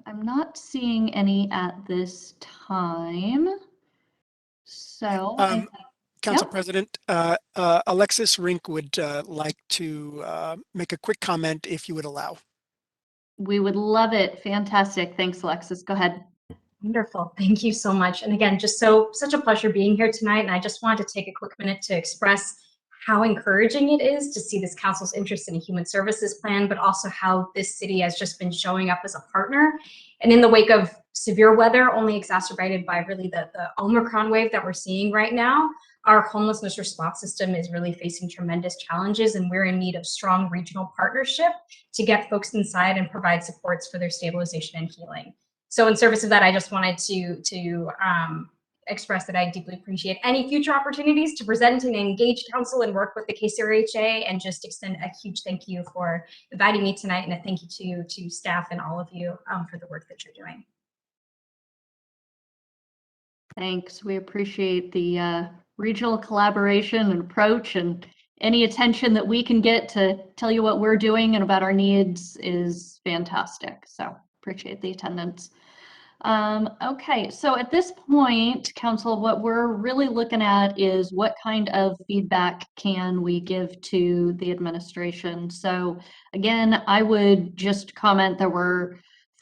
Speaker 1: I'm not seeing any at this time. So,
Speaker 5: Council
Speaker 1: Yep.
Speaker 5: President, Alexis Rink would like to make a quick comment if you would allow.
Speaker 1: We would love it. Fantastic. Thanks, Alexis. Go ahead.
Speaker 11: Wonderful. Thank you so much. And again, just such a pleasure being here tonight. And I just wanted to take a quick minute to express how encouraging it is to see this council's interest in a human services plan, but also how this city has just been showing up as a partner. And in the wake of severe weather, only exacerbated by really the Omicron wave that we're seeing right now, our homelessness response system is really facing tremendous challenges, and we're in need of strong regional partnership to get folks inside and provide supports for their stabilization and healing. So in service of that, I just wanted to express that I deeply appreciate any future opportunities to present and engage council and work with the KCRHA, and just extend a huge thank you for inviting me tonight, and a thank you to staff and all of you for the work that you're doing.
Speaker 1: Thanks. We appreciate the regional collaboration and approach, and any attention that we can get to tell you what we're doing and about our needs is fantastic. So appreciate the attendance. Okay, so at this point, council, what we're really looking at is what kind of feedback can we give to the administration. So again, I would just comment there were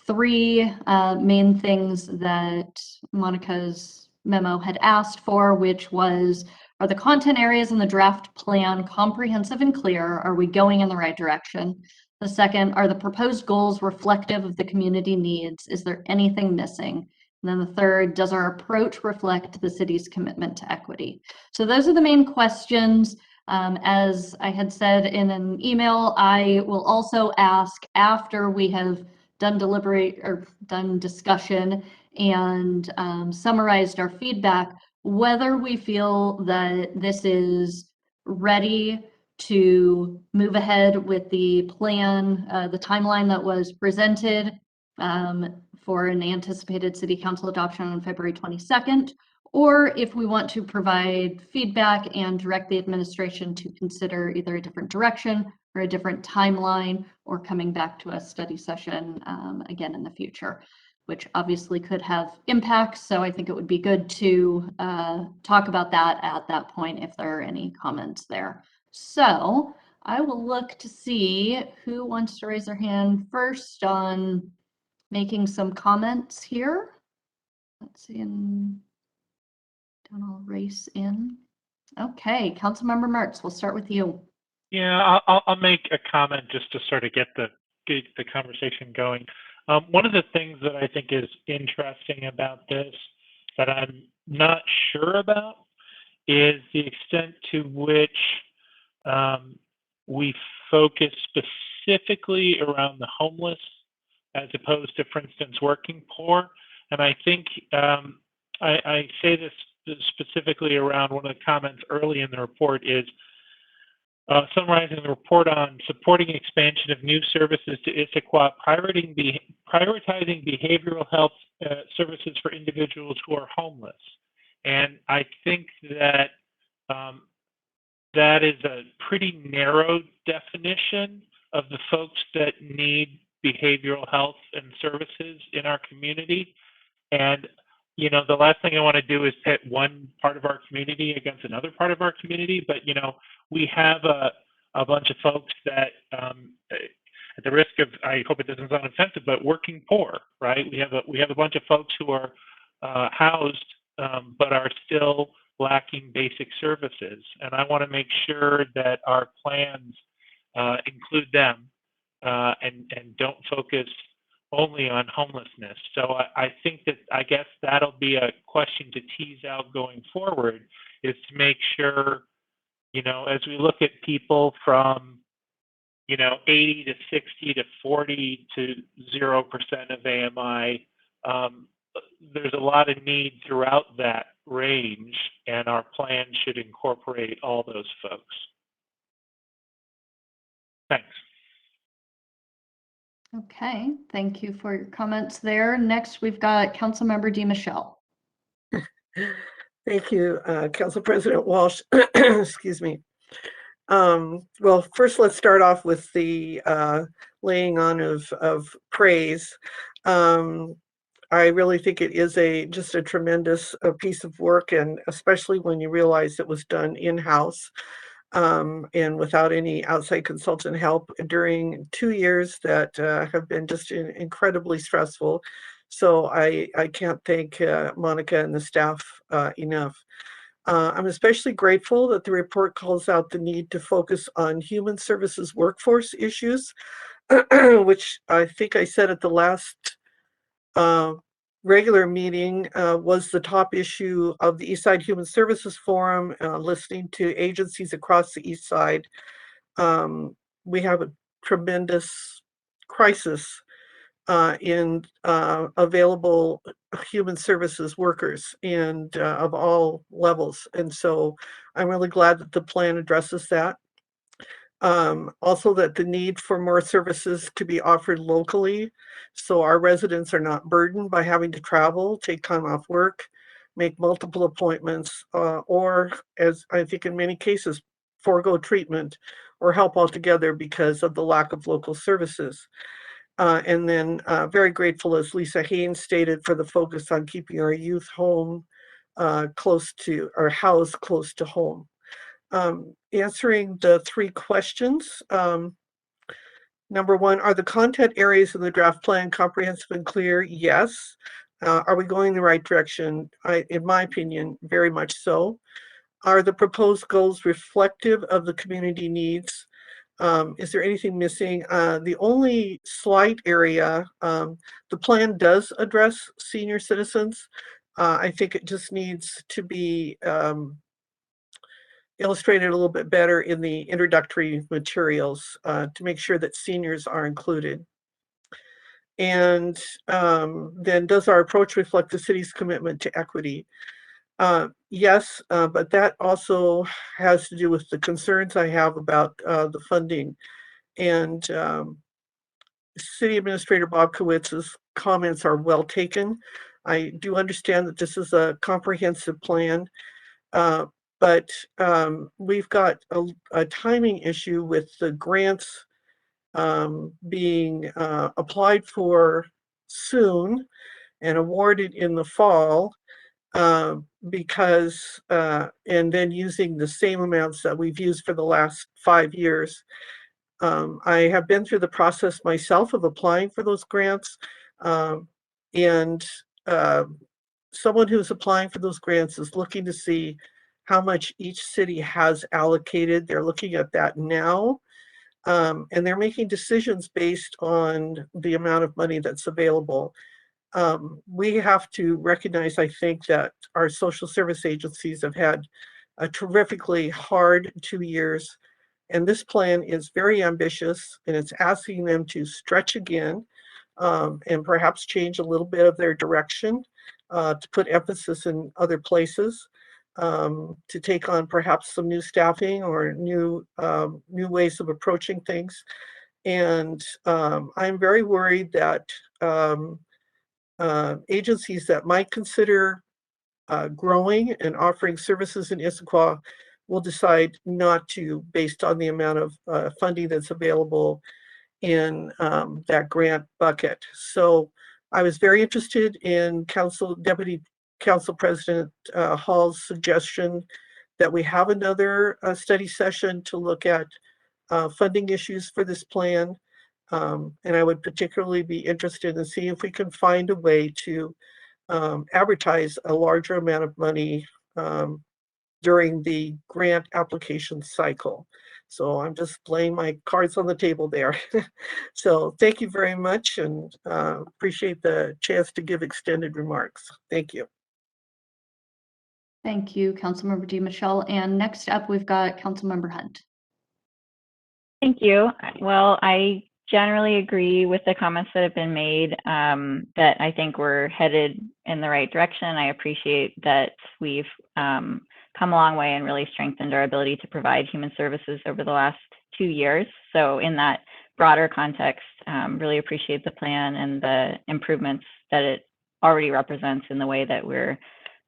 Speaker 1: 3 main things that Monica's memo had asked for, which was, are the content areas in the draft plan comprehensive and clear? Are we going in the right direction? The second, are the proposed goals reflective of the community needs? Is there anything missing? And then the third, does our approach reflect the city's commitment to equity? So those are the main questions. As I had said in an email, I will also ask after we have done discussion and summarized our feedback, whether we feel that this is ready to move ahead with the plan, the timeline that was presented for an anticipated city council adoption on February 22nd, or if we want to provide feedback and direct the administration to consider either a different direction or a different timeline, or coming back to a study session again in the future, which obviously could have impacts. So I think it would be good to talk about that at that point if there are any comments there. So I will look to see who wants to raise their hand first on making some comments here. Let's see, and then I'll race in. Okay, Councilmember Mertz, we'll start with you.
Speaker 7: Yeah, I'll make a comment just to sort of get the conversation going. One of the things that I think is interesting about this that I'm not sure about is the extent to which we focus specifically around the homeless as opposed to, for instance, working poor. And I think I say this specifically around one of the comments early in the report is summarizing the report on supporting expansion of new services to Issaquah, prioritizing behavioral health services for individuals who are homeless. And I think that that is a pretty narrow definition of the folks that need behavioral health and services in our community. And, you know, the last thing I want to do is pit one part of our community against another part of our community. But, you know, we have a bunch of folks that, at the risk of, I hope it doesn't sound offensive, but working poor, right? We have a bunch of folks who are housed, but are still lacking basic services. And I want to make sure that our plans include them and don't focus only on homelessness. So I think that, I guess that'll be a question to tease out going forward, is to make sure, you know, as we look at people from, you know, 80 to 60 to 40 to 0% of AMI, there's a lot of need throughout that range, and our plan should incorporate all those folks. Thanks.
Speaker 1: Okay, thank you for your comments there. Next, we've got Councilmember DiMichele.
Speaker 8: Thank you, Council President Walsh. Excuse me. Well, first, let's start off with the laying on of praise. I really think it is just a tremendous piece of work, and especially when you realize it was done in-house and without any outside consultant help during 2 years that have been just incredibly stressful. So I can't thank Monica and the staff enough. I'm especially grateful that the report calls out the need to focus on human services workforce issues, which I think I said at the last regular meeting was the top issue of the Eastside Human Services Forum, listening to agencies across the East Side. We have a tremendous crisis in available human services workers and of all levels. And so I'm really glad that the plan addresses that. Also, that the need for more services to be offered locally, so our residents are not burdened by having to travel, take time off work, make multiple appointments, or, as I think in many cases, forego treatment or help altogether because of the lack of local services. And then very grateful, as Lisa Haynes stated, for the focus on keeping our youth home close to, or housed close to home. Answering the 3 questions. Number 1, are the content areas in the draft plan comprehensive and clear? Yes. Are we going the right direction? In my opinion, very much so. Are the proposed goals reflective of the community needs? Is there anything missing? The only slight area, the plan does address senior citizens. I think it just needs to be illustrated a little bit better in the introductory materials to make sure that seniors are included. And then, does our approach reflect the city's commitment to equity? Yes, but that also has to do with the concerns I have about the funding. And City Administrator Bobkowitz's comments are well taken. I do understand that this is a comprehensive plan, but we've got a timing issue with the grants being applied for soon and awarded in the fall, because and then using the same amounts that we've used for the last 5 years. I have been through the process myself of applying for those grants, and someone who's applying for those grants is looking to see how much each city has allocated. They're looking at that now, and they're making decisions based on the amount of money that's available. We have to recognize, I think, that our social service agencies have had a terrifically hard 2 years, and this plan is very ambitious, and it's asking them to stretch again and perhaps change a little bit of their direction to put emphasis in other places. to take on perhaps some new staffing or new ways of approaching things. And I'm very worried that agencies that might consider growing and offering services in Issaquah will decide not to, based on the amount of funding that's available in that grant bucket. So I was very interested in Deputy Council President Hall's suggestion that we have another study session to look at funding issues for this plan. And I would particularly be interested in seeing if we can find a way to advertise a larger amount of money during the grant application cycle. So I'm just laying my cards on the table there. So thank you very much, and appreciate the chance to give extended remarks. Thank you.
Speaker 1: Thank you, Councilmember DiMichele. And next up, we've got Councilmember Hunt.
Speaker 14: Thank you. Well, I generally agree with the comments that have been made, that I think we're headed in the right direction. I appreciate that we've come a long way and really strengthened our ability to provide human services over the last 2 years. So in that broader context, really appreciate the plan and the improvements that it already represents in the way that we're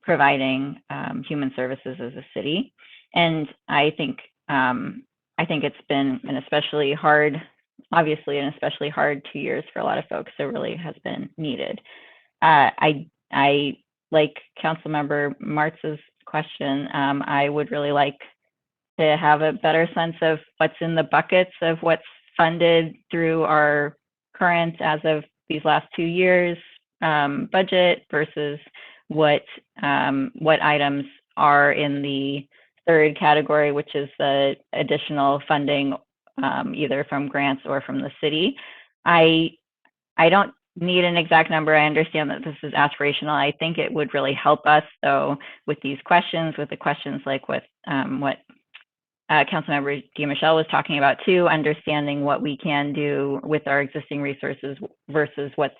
Speaker 14: providing human services as a city. And I think it's been an especially hard, obviously an especially hard 2 years for a lot of folks. So really has been needed. I like Councilmember Martz's question. I would really like to have a better sense of what's in the buckets of what's funded through our current, as of these last 2 years, budget versus what items are in the third category, which is the additional funding, either from grants or from the city. I don't need an exact number. I understand that this is aspirational. I think it would really help us, though, with these questions, with the questions like what Councilmember DiMichele was talking about too, understanding what we can do with our existing resources versus what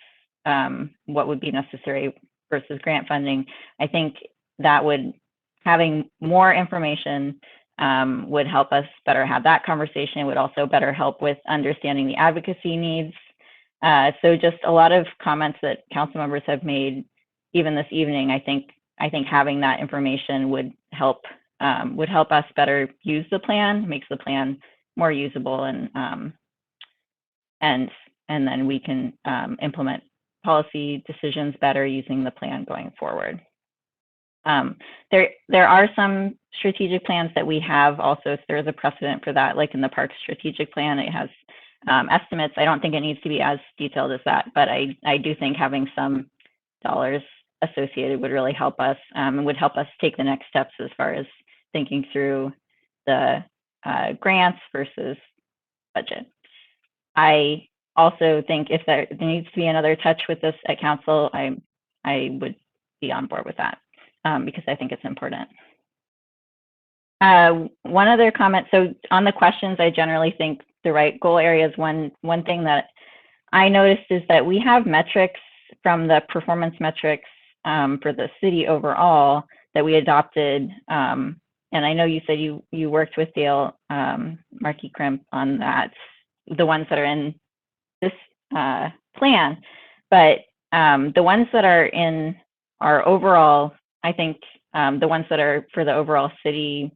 Speaker 14: would be necessary versus grant funding. I think that having more information would help us better have that conversation. It would also better help with understanding the advocacy needs. So just a lot of comments that council members have made, even this evening. I think having that information would help us better use the plan, makes the plan more usable, and then we can implement policy decisions better using the plan going forward. There are some strategic plans that we have also, so there's a precedent for that, like in the Parks strategic plan, it has estimates. I don't think it needs to be as detailed as that, but I do think having some dollars associated would really help us, and would help us take the next steps as far as thinking through the grants versus budget. I also think if there needs to be another touch with this at council, I would be on board with that, because I think it's important. One other comment, so on the questions, I generally think the right goal areas. One thing that I noticed is that we have metrics from the performance metrics for the city overall that we adopted. And I know you said you worked with Dale Markey Crimp on that, the ones that are in this plan, but the ones that are in our overall, I think the ones that are for the overall city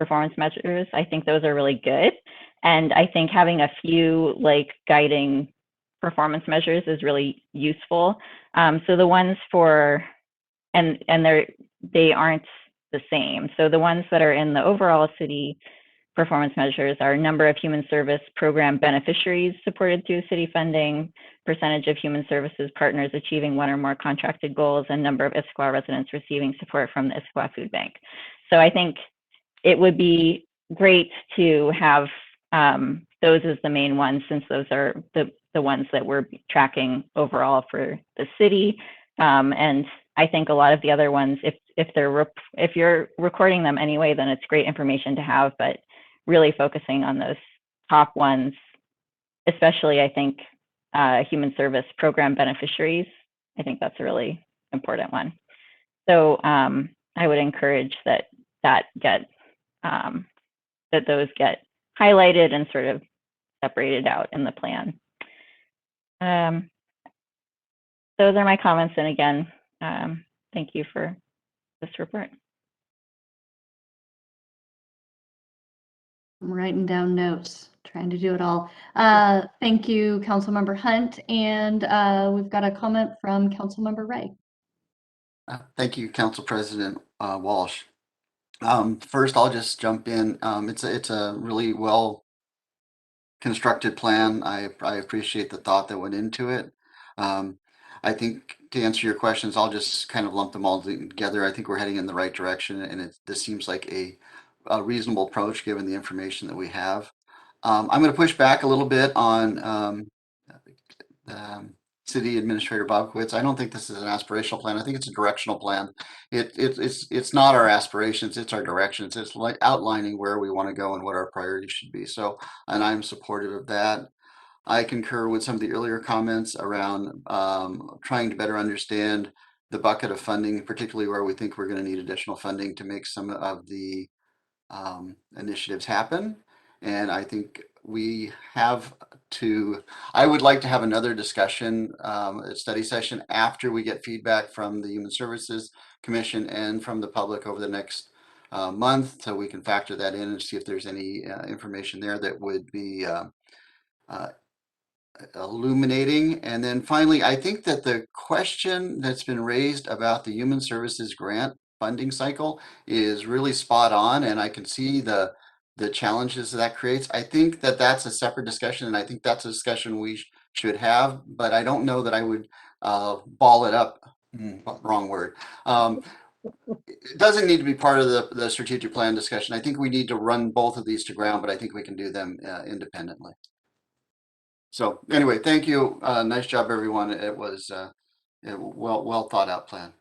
Speaker 14: performance measures, I think those are really good. And I think having a few like guiding performance measures is really useful. So the ones for, and they aren't the same. So the ones that are in the overall city performance measures are number of human service program beneficiaries supported through city funding, percentage of human services partners achieving one or more contracted goals, and number of Issaquah residents receiving support from the Issaquah Food Bank. So I think it would be great to have those as the main ones, since those are the ones that we're tracking overall for the city. And I think a lot of the other ones, if you're recording them anyway, then it's great information to have, but really focusing on those top ones, especially I think human service program beneficiaries, I think that's a really important one. So I would encourage that those get highlighted and sort of separated out in the plan. Those are my comments. And again, thank you for this report.
Speaker 1: I'm writing down notes, trying to do it all. Thank you, Councilmember Hunt. And we've got a comment from Councilmember Ray.
Speaker 12: Thank you, Council President Walsh. First, I'll just jump in. It's a really well constructed plan. I appreciate the thought that went into it. I think to answer your questions, I'll just kind of lump them all together. I think we're heading in the right direction, and this seems like a reasonable approach given the information that we have. I'm going to push back a little bit on City Administrator Bobkowitz. I don't think this is an aspirational plan. I think it's a directional plan. It's not our aspirations, it's our directions. It's like outlining where we want to go and what our priorities should be. So, and I'm supportive of that. I concur with some of the earlier comments around trying to better understand the bucket of funding, particularly where we think we're going to need additional funding to make some of the initiatives happen. And I think we have to, I would like to have another discussion, a study session after we get feedback from the Human Services Commission and from the public over the next month, so we can factor that in and see if there's any information there that would be illuminating. And then finally, I think that the question that's been raised about the Human Services grant funding cycle is really spot on, and I can see the challenges that creates. I think that that's a separate discussion, and I think that's a discussion we should have, but I don't know that I would ball it up. Wrong word. It doesn't need to be part of the strategic plan discussion. I think we need to run both of these to ground, but I think we can do them independently. So anyway, thank you. Nice job, everyone. It was a well thought out plan.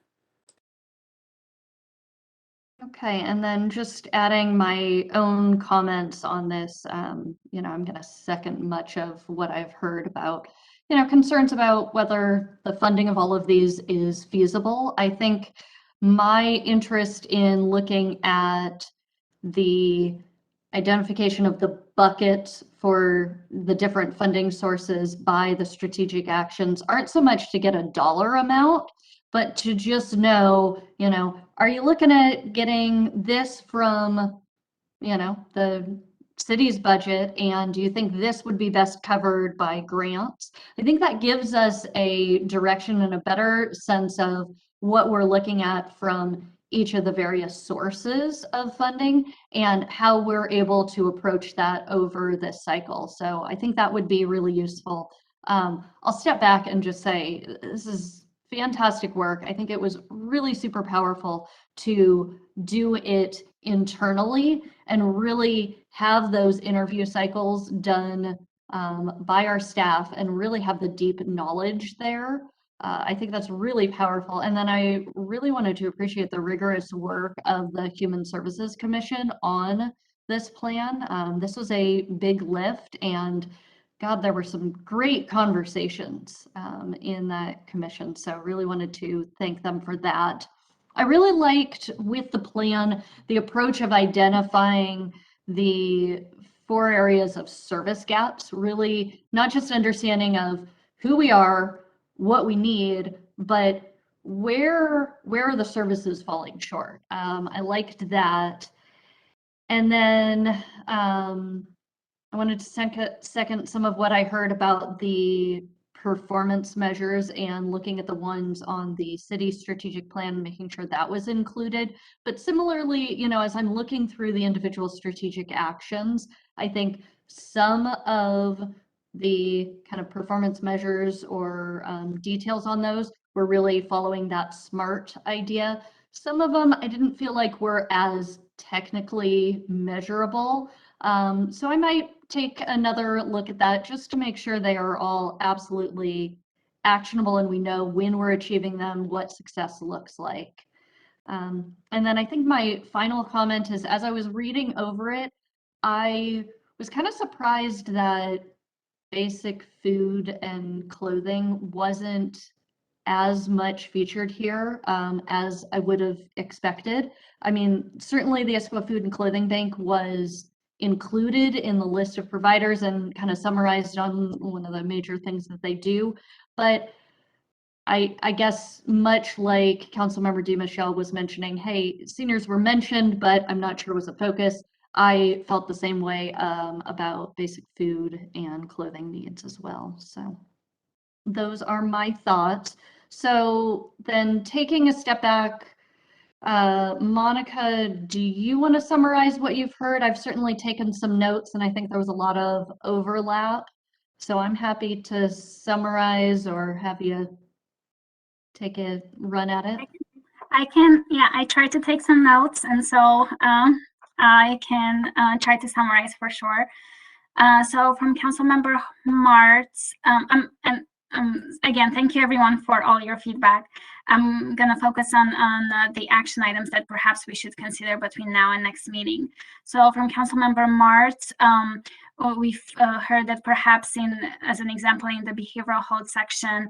Speaker 1: Okay, and then just adding my own comments on this, you know, I'm going to second much of what I've heard about, you know, concerns about whether the funding of all of these is feasible. I think my interest in looking at the identification of the buckets for the different funding sources by the strategic actions aren't so much to get a dollar amount, but to just know, you know, are you looking at getting this from, you know, the city's budget, and do you think this would be best covered by grants? I think that gives us a direction and a better sense of what we're looking at from each of the various sources of funding and how we're able to approach that over this cycle. So I think that would be really useful. I'll step back and just say, this is fantastic work. I think it was really super powerful to do it internally and really have those interview cycles done by our staff and really have the deep knowledge there. I think that's really powerful. And then I really wanted to appreciate the rigorous work of the Human Services Commission on this plan. This was a big lift, and God, there were some great conversations in that commission. So really wanted to thank them for that. I really liked with the plan, the approach of identifying the 4 areas of service gaps, really not just understanding of who we are, what we need, but where are the services falling short? I liked that. And then I wanted to second some of what I heard about the performance measures and looking at the ones on the city strategic plan, making sure that was included. But similarly, you know, as I'm looking through the individual strategic actions, I think some of the kind of performance measures or details on those were really following that SMART idea. Some of them I didn't feel like were as technically measurable. So I might take another look at that just to make sure they are all absolutely actionable and we know when we're achieving them, what success looks like. And then I think my final comment is, as I was reading over it, I was kind of surprised that basic food and clothing wasn't as much featured here as I would have expected. I mean, certainly the Issaquah Food and Clothing Bank was included in the list of providers and kind of summarized on one of the major things that they do. But I guess much like Councilmember DiMichele was mentioning, hey, seniors were mentioned, but I'm not sure was a focus. I felt the same way about basic food and clothing needs as well. So those are my thoughts. So then taking a step back, Monica, do you want to summarize what you've heard? I've certainly taken some notes and I think there was a lot of overlap. So I'm happy to summarize or have you take a run at it.
Speaker 2: I can, yeah, I tried to take some notes, and so I can try to summarize for sure. So from Councilmember Martz, again, thank you everyone for all your feedback. I'm going to focus on the action items that perhaps we should consider between now and next meeting. So from Councilmember Martz, we've heard that perhaps as an example, in the behavioral health section,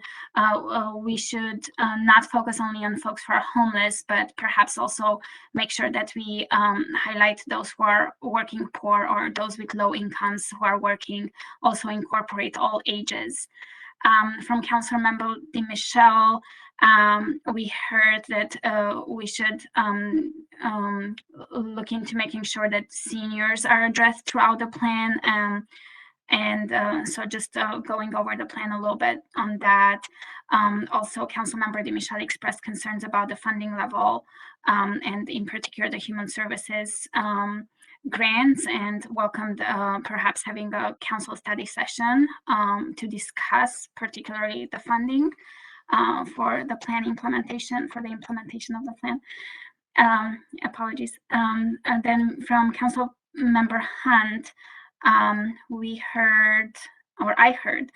Speaker 2: we should not focus only on folks who are homeless, but perhaps also make sure that we highlight those who are working poor or those with low incomes who are working, also incorporate all ages. From Councilmember DiMichele, we heard that we should look into making sure that seniors are addressed throughout the plan. So just going over the plan a little bit on that. Also, Councilmember DiMichele expressed concerns about the funding level and in particular the human services grants, and welcomed perhaps having a council study session to discuss particularly the funding for the plan implementation, for the implementation of the plan. Apologies. And then from Councilmember Hunt, we heard, or I heard,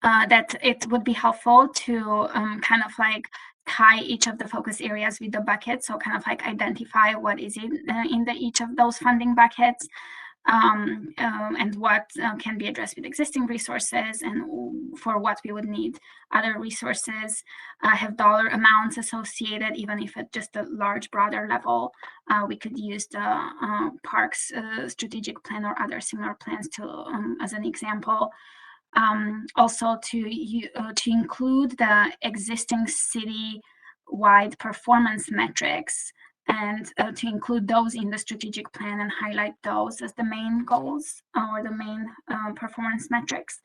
Speaker 2: that it would be helpful to kind of like tie each of the focus areas with the bucket. So kind of like identify what is in each of those funding buckets, and what can be addressed with existing resources, and for what we would need other resources, have dollar amounts associated, even if at just a large, broader level. We could use the Parks strategic plan or other similar plans to as an example. Also to include the existing city-wide performance metrics, and to include those in the strategic plan and highlight those as the main goals or the main performance metrics.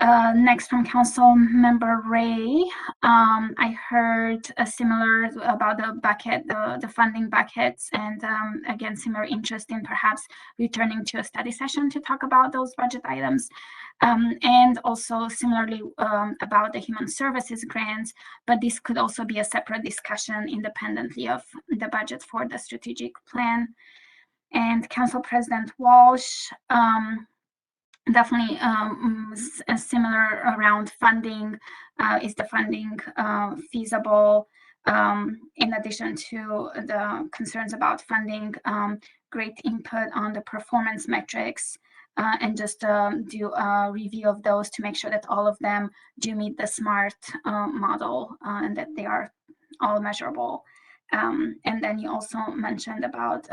Speaker 2: Next from Councilmember Ray, I heard a similar about the bucket, the funding buckets, and again, similar interest in perhaps returning to a study session to talk about those budget items. And also similarly about the human services grants, but this could also be a separate discussion independently of the budget for the strategic plan. And Council President Walsh, definitely similar around funding. Is the funding feasible? In addition to the concerns about funding, great input on the performance metrics, and just do a review of those to make sure that all of them do meet the SMART model, and that they are all measurable. And then you also mentioned about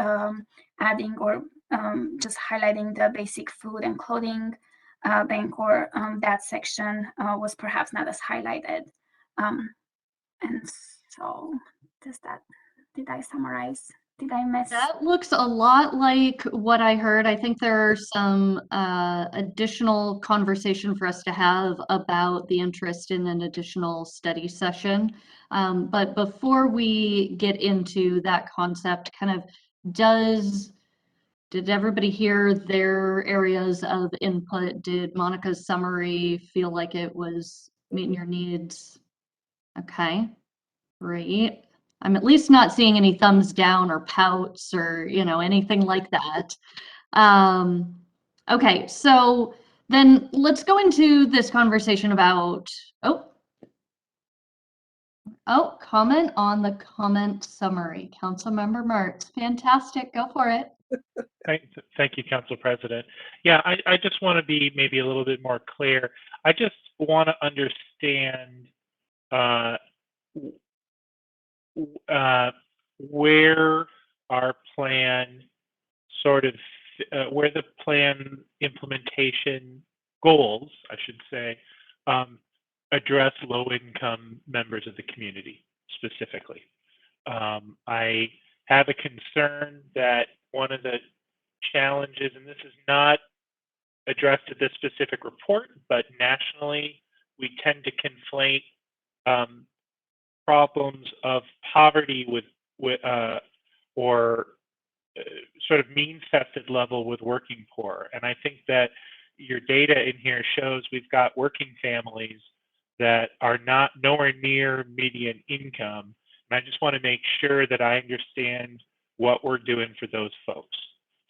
Speaker 2: adding or just highlighting the basic food and clothing bank, or that section was perhaps not as highlighted. And so did I summarize? Did I miss?
Speaker 1: That looks a lot like what I heard. I think there are some additional conversation for us to have about the interest in an additional study session. But before we get into that concept, kind of did everybody hear their areas of input? Did Monica's summary feel like it was meeting your needs? Okay, great. I'm at least not seeing any thumbs down or pouts or, anything like that. Okay, so then let's go into this conversation about, comment on the comment summary. Councilmember Martz, fantastic, go for it.
Speaker 7: Thank you, Council President. Yeah, I just want to be maybe a little bit more clear. I just want to understand where our plan sort of, where the plan implementation goals, I should say, address low-income members of the community specifically. I have a concern that one of the challenges, and this is not addressed in this specific report, but nationally, we tend to conflate problems of poverty with or sort of means-tested level with working poor. And I think that your data in here shows we've got working families that are not nowhere near median income. And I just want to make sure that I understand what we're doing for those folks.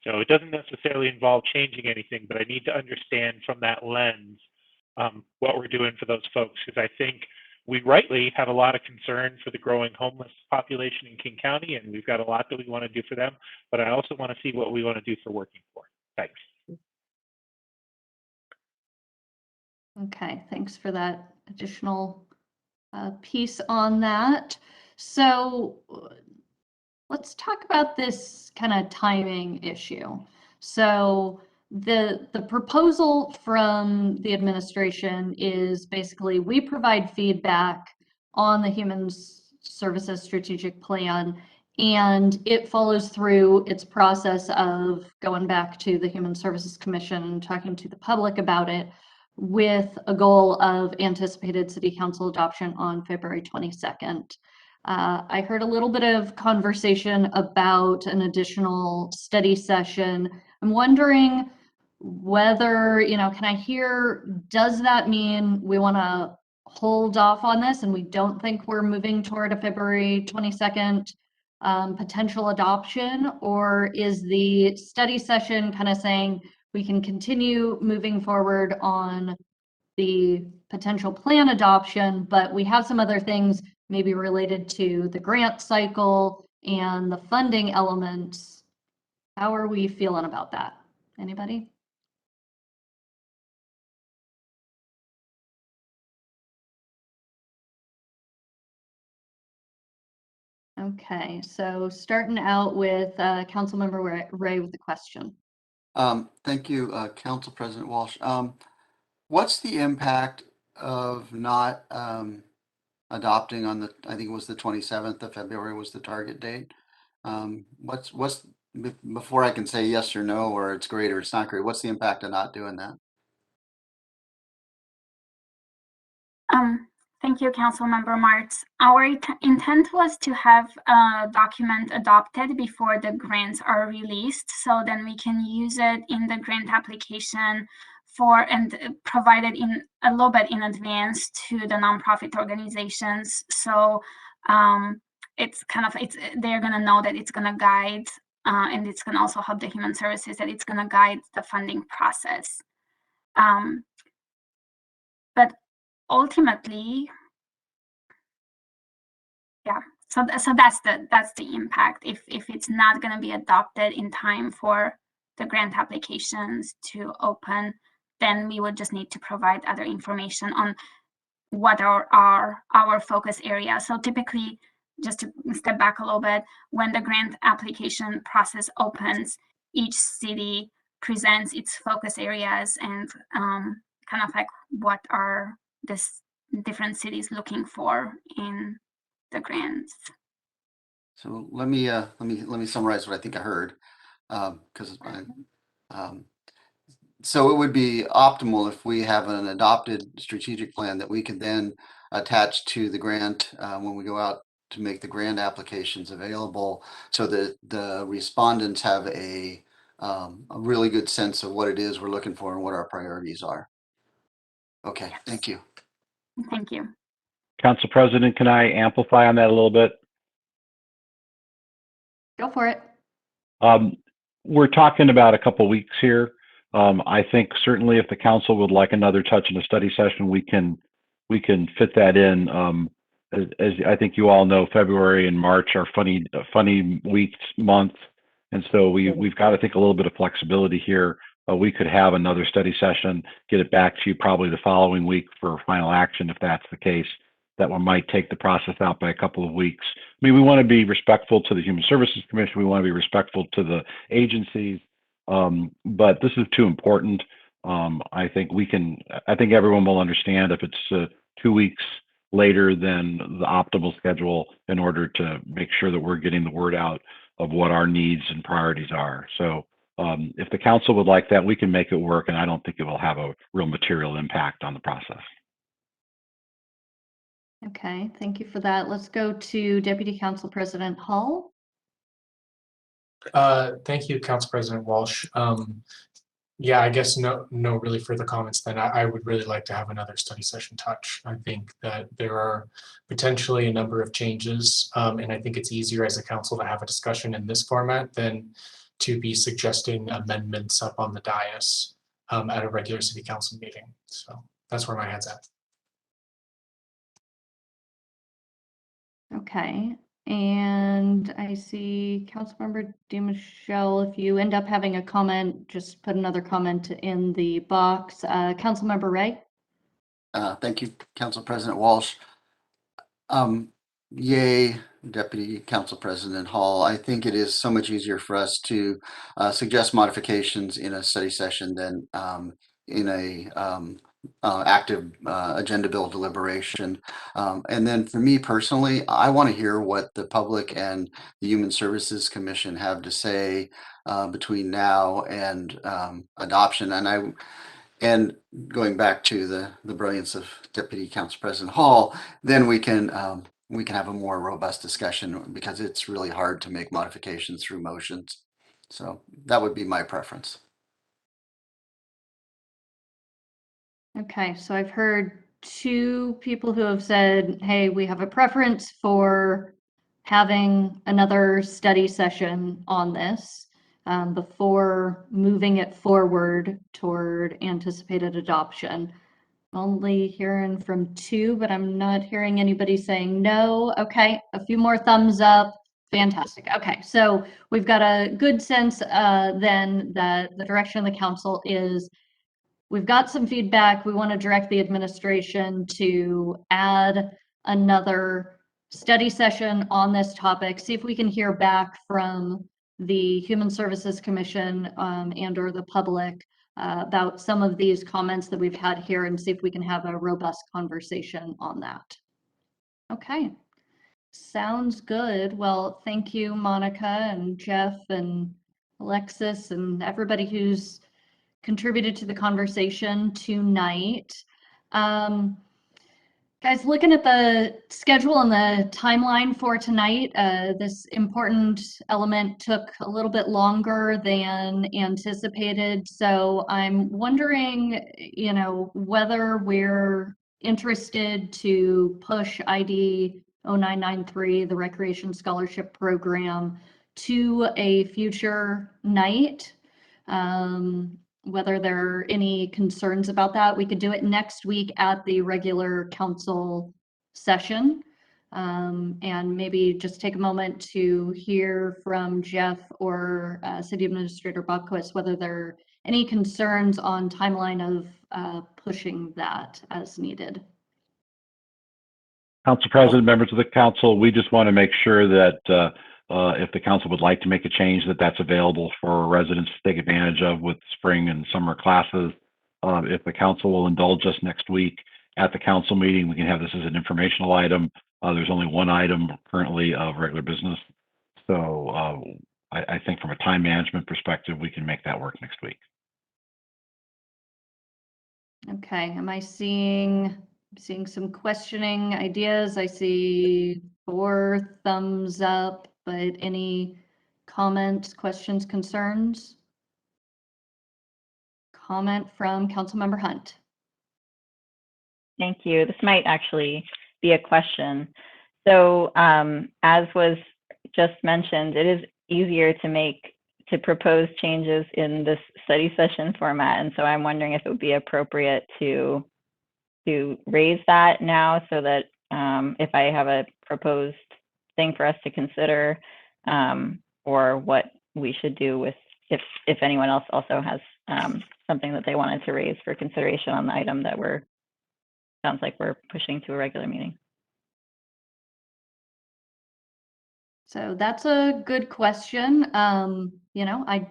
Speaker 7: So it doesn't necessarily involve changing anything, but I need to understand from that lens what we're doing for those folks, because I think we rightly have a lot of concern for the growing homeless population in King County, and we've got a lot that we want to do for them, but I also want to see what we want to do for working poor. Thanks.
Speaker 1: Okay, thanks for that additional piece on that. So let's talk about this kind of timing issue. So the proposal from the administration is basically we provide feedback on the Human Services Strategic Plan, and it follows through its process of going back to the Human Services Commission and talking to the public about it, with a goal of anticipated City Council adoption on February 22nd. I heard a little bit of conversation about an additional study session. I'm wondering whether, can I hear, does that mean we want to hold off on this and we don't think we're moving toward a February 22nd potential adoption? Or is the study session kind of saying, we can continue moving forward on the potential plan adoption, but we have some other things maybe related to the grant cycle and the funding elements? How are we feeling about that? Anybody? Okay, so starting out with Councilmember Ray with the question.
Speaker 12: Thank you, Council President Walsh. What's the impact of not adopting on the, I think it was the 27th of February was the target date? Before I can say yes or no, or it's great or it's not great, what's the impact of not doing that?
Speaker 2: Thank you, Councilmember Martz. Our intent was to have a document adopted before the grants are released, so then we can use it in the grant application and provide it in a little bit in advance to the nonprofit organizations. So it's they're gonna know that it's gonna guide, and it's gonna also help the human services that it's gonna guide the funding process. But ultimately, yeah, so that's the impact. If it's not going to be adopted in time for the grant applications to open, then we would just need to provide other information on what are our focus areas. So typically, just to step back a little bit, when the grant application process opens, each city presents its focus areas and kind of like what are this different cities looking for in the grants.
Speaker 12: So let me summarize what I think I heard, because so it would be optimal if we have an adopted strategic plan that we can then attach to the grant when we go out to make the grant applications available, so that the respondents have a really good sense of what it is we're looking for and what our priorities are. Okay, thank you.
Speaker 2: Thank you.
Speaker 9: Council President, can I amplify on that a little bit?
Speaker 1: Go for it.
Speaker 9: We're talking about a couple weeks here. I think certainly if the council would like another touch in a study session, we can fit that in. As I think you all know, February and March are funny weeks, months. And so we've got to think a little bit of flexibility here. We could have another study session, get it back to you probably the following week for final action if that's the case. That one might take the process out by a couple of weeks. I mean, we want to be respectful to the Human Services Commission. We want to be respectful to the agencies, but this is too important. I think everyone will understand if it's 2 weeks later than the optimal schedule in order to make sure that we're getting the word out of what our needs and priorities are. So if the council would like that, we can make it work, and I don't think it will have a real material impact on the process.
Speaker 1: Okay, thank you for that. Let's go to Deputy Council President Hall.
Speaker 10: Thank you, Council President Walsh. Yeah, I guess no really further comments then. I would really like to have another study session touch. I think that there are potentially a number of changes, and I think it's easier as a council to have a discussion in this format than to be suggesting amendments up on the dais at a regular city council meeting. So that's where my head's at.
Speaker 1: Okay, and I see Councilmember DeMichelle, if you end up having a comment, just put another comment in the box. Councilmember Ray?
Speaker 12: Thank you, Council President Walsh. Yay, Deputy Council President Hall. I think it is so much easier for us to suggest modifications in a study session than in a active agenda bill deliberation. And then for me personally, I want to hear what the public and the Human Services Commission have to say between now and adoption. And going back to the brilliance of Deputy Council President Hall, then we can have a more robust discussion because it's really hard to make modifications through motions. So that would be my preference.
Speaker 1: Okay, so I've heard two people who have said, hey, we have a preference for having another study session on this before moving it forward toward anticipated adoption. Only hearing from two, but I'm not hearing anybody saying no. Okay, a few more thumbs up. Fantastic. Okay, so we've got a good sense then that the direction of the council is we've got some feedback. We want to direct the administration to add another study session on this topic, see if we can hear back from the Human Services Commission and or the public about some of these comments that we've had here and see if we can have a robust conversation on that. Okay, sounds good. Well, thank you, Monica and Jeff and Alexis and everybody who's contributed to the conversation tonight. Guys, looking at the schedule and the timeline for tonight, this important element took a little bit longer than anticipated. So I'm wondering, whether we're interested to push ID 0993, the Recreation Scholarship Program, to a future night. Whether there are any concerns about that. We could do it next week at the regular council session. And maybe just take a moment to hear from Jeff or City Administrator Bobquist whether there are any concerns on timeline of pushing that as needed.
Speaker 9: Council President, members of the council, we just want to make sure that if the council would like to make a change, that's available for residents to take advantage of with spring and summer classes. If the council will indulge us next week at the council meeting, we can have this as an informational item. There's only one item currently of regular business. So I think from a time management perspective, we can make that work next week.
Speaker 1: Okay, am I seeing some questioning ideas? I see 4 thumbs up. But any comments, questions, concerns? Comment from Councilmember Hunt.
Speaker 14: Thank you. This might actually be a question. So as was just mentioned, it is easier to propose changes in this study session format. And so I'm wondering if it would be appropriate to raise that now so that if I have a proposed thing for us to consider, or what we should do with, if anyone else also has something that they wanted to raise for consideration on the item that sounds like we're pushing to a regular meeting.
Speaker 1: So that's a good question. You know, I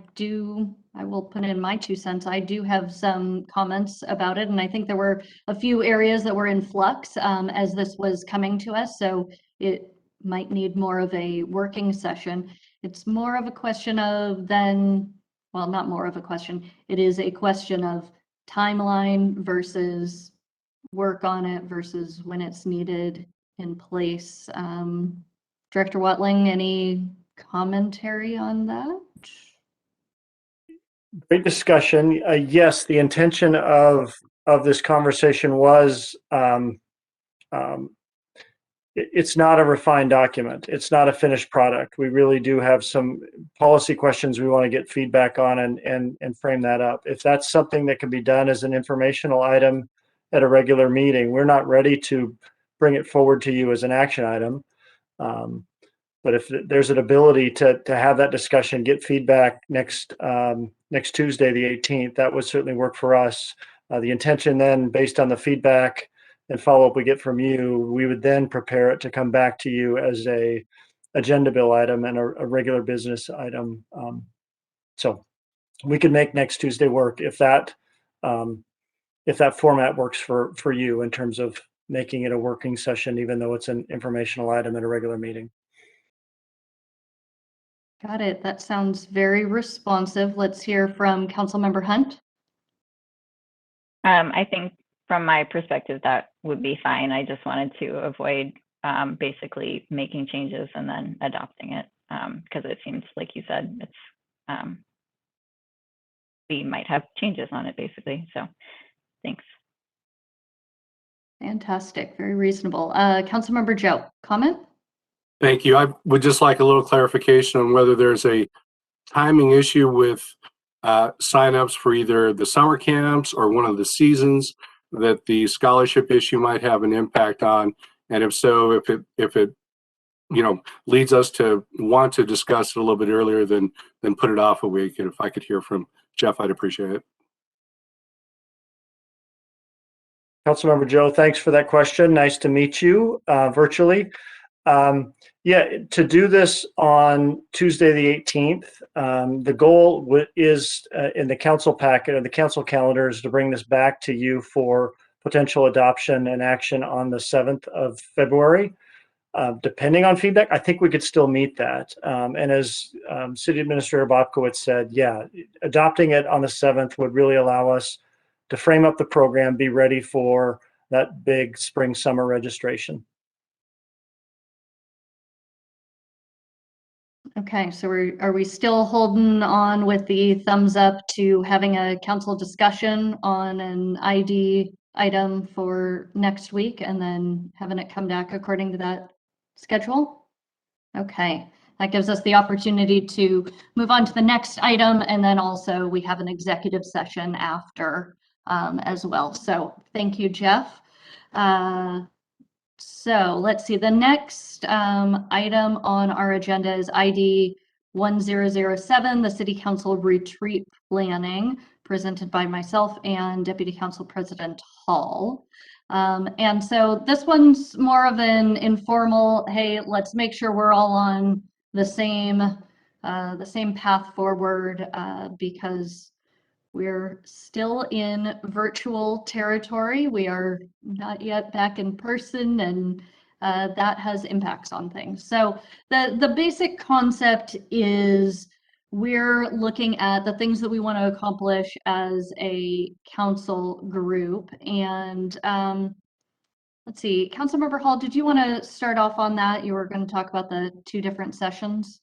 Speaker 1: will put in my 2 cents. I do have some comments about it, and I think there were a few areas that were in flux as this was coming to us. So it might need more of a working session. It's more of a question of well, not more of a question. It is a question of timeline versus work on it versus when it's needed in place. Director Watling, any commentary on that?
Speaker 3: Great discussion. Yes, the intention of this conversation was it's not a refined document. It's not a finished product. We really do have some policy questions we want to get feedback on and frame that up. If that's something that can be done as an informational item at a regular meeting, we're not ready to bring it forward to you as an action item. But if there's an ability to have that discussion, get feedback next Tuesday, the 18th, that would certainly work for us. The intention then, based on the feedback and follow-up we get from you, we would then prepare it to come back to you as a agenda bill item and a regular business item. So we could make next Tuesday work if that format works for you in terms of making it a working session, even though it's an informational item at a regular meeting.
Speaker 1: Got it. That sounds very responsive. Let's hear from Councilmember Hunt.
Speaker 14: I think from my perspective, that would be fine. I just wanted to avoid basically making changes and then adopting it because it seems like you said it's we might have changes on it basically. So thanks.
Speaker 1: Fantastic. Very reasonable. Councilmember Joe, comment?
Speaker 13: Thank you. I would just like a little clarification on whether there's a timing issue with signups for either the summer camps or one of the seasons that the scholarship issue might have an impact on, and if so, if it leads us to want to discuss it a little bit earlier than put it off a week. And if I could hear from Jeff, I'd appreciate it.
Speaker 3: Councilmember Joe, thanks for that question. Nice to meet you virtually. Yeah, to do this on Tuesday the 18th, the goal is in the council packet and the council calendar is to bring this back to you for potential adoption and action on the 7th of February. Depending on feedback, I think we could still meet that. And as City Administrator Bobkowitz said, yeah, adopting it on the 7th would really allow us to frame up the program, be ready for that big spring summer registration.
Speaker 1: Okay, so are we still holding on with the thumbs up to having a council discussion on an ID item for next week and then having it come back according to that schedule? Okay, that gives us the opportunity to move on to the next item, and then also we have an executive session after as well. So thank you, Jeff. So let's see, the next item on our agenda is ID 1007, the City Council Retreat Planning, presented by myself and Deputy Council President Hall. And so this one's more of an informal, hey, let's make sure we're all on the same path forward because we're still in virtual territory. We are not yet back in person, and that has impacts on things. So the basic concept is we're looking at the things that we want to accomplish as a council group. And let's see, Councilmember Hall, did you want to start off on that? You were going to talk about the 2 different sessions.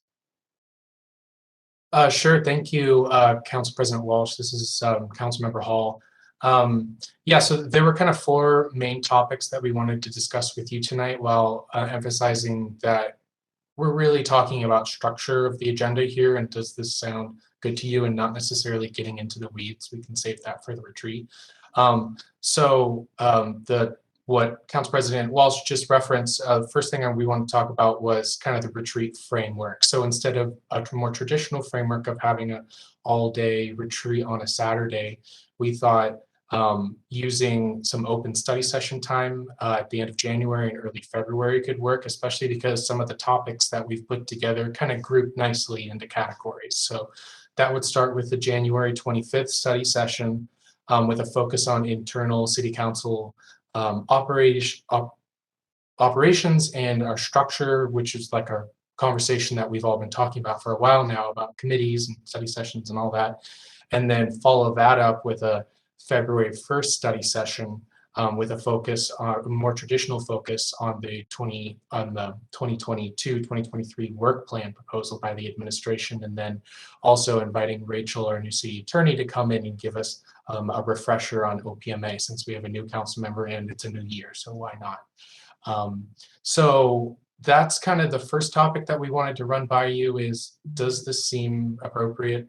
Speaker 10: Sure. Thank you, Council President Walsh. This is Councilmember Hall. Yeah, so there were kind of 4 main topics that we wanted to discuss with you tonight, while emphasizing that we're really talking about structure of the agenda here, and does this sound good to you, and not necessarily getting into the weeds. We can save that for the retreat. So the what Council President Walsh just referenced, the first thing we want to talk about was kind of the retreat framework. So instead of a more traditional framework of having an all-day retreat on a Saturday, we thought using some open study session time at the end of January and early February could work, especially because some of the topics that we've put together kind of group nicely into categories. So that would start with the January 25th study session with a focus on internal city council operations and our structure, which is like our conversation that we've all been talking about for a while now about committees and study sessions and all that. And then follow that up with a February 1st study session with a focus on a more traditional focus on the 2022-2023 work plan proposal by the administration, and then also inviting Rachel, our new city attorney, to come in and give us a refresher on OPMA, since we have a new council member and it's a new year, so why not? So that's kind of the first topic that we wanted to run by you is, does this seem appropriate?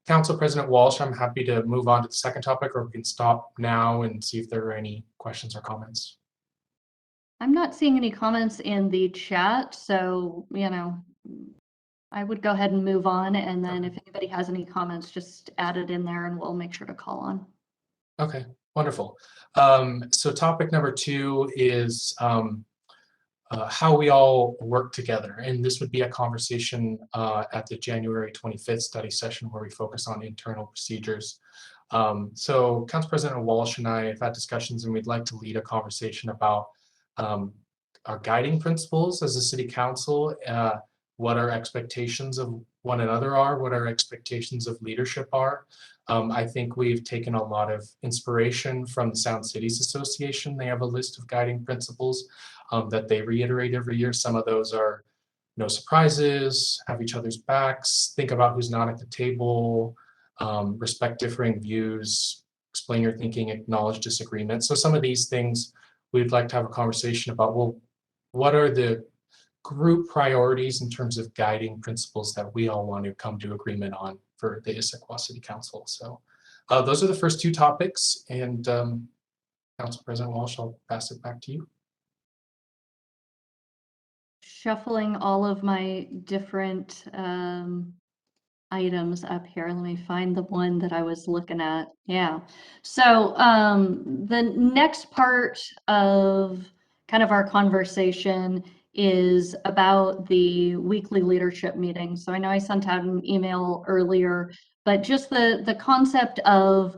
Speaker 10: Council President Walsh, I'm happy to move on to the second topic, or we can stop now and see if there are any questions or comments.
Speaker 1: I'm not seeing any comments in the chat, so, I would go ahead and move on, and then if anybody has any comments, just add it in there and we'll make sure to call on.
Speaker 10: Okay, wonderful. So topic number 2 is how we all work together. And this would be a conversation at the January 25th study session where we focus on internal procedures. So Council President Walsh and I have had discussions, and we'd like to lead a conversation about our guiding principles as a city council, what our expectations of one another are, what our expectations of leadership are. I think we've taken a lot of inspiration from the Sound Cities Association. They have a list of guiding principles that they reiterate every year. Some of those are no surprises, have each other's backs, think about who's not at the table, respect differing views, explain your thinking, acknowledge disagreement. So some of these things we'd like to have a conversation about. Well, what are the group priorities in terms of guiding principles that we all want to come to agreement on for the Issaquah City Council? So those are the first 2 topics, and Council President Walsh, I'll pass it back to you.
Speaker 1: Shuffling all of my different items up here. Let me find the one that I was looking at. Yeah. So the next part of kind of our conversation is about the weekly leadership meeting. So I know I sent out an email earlier, but just the concept of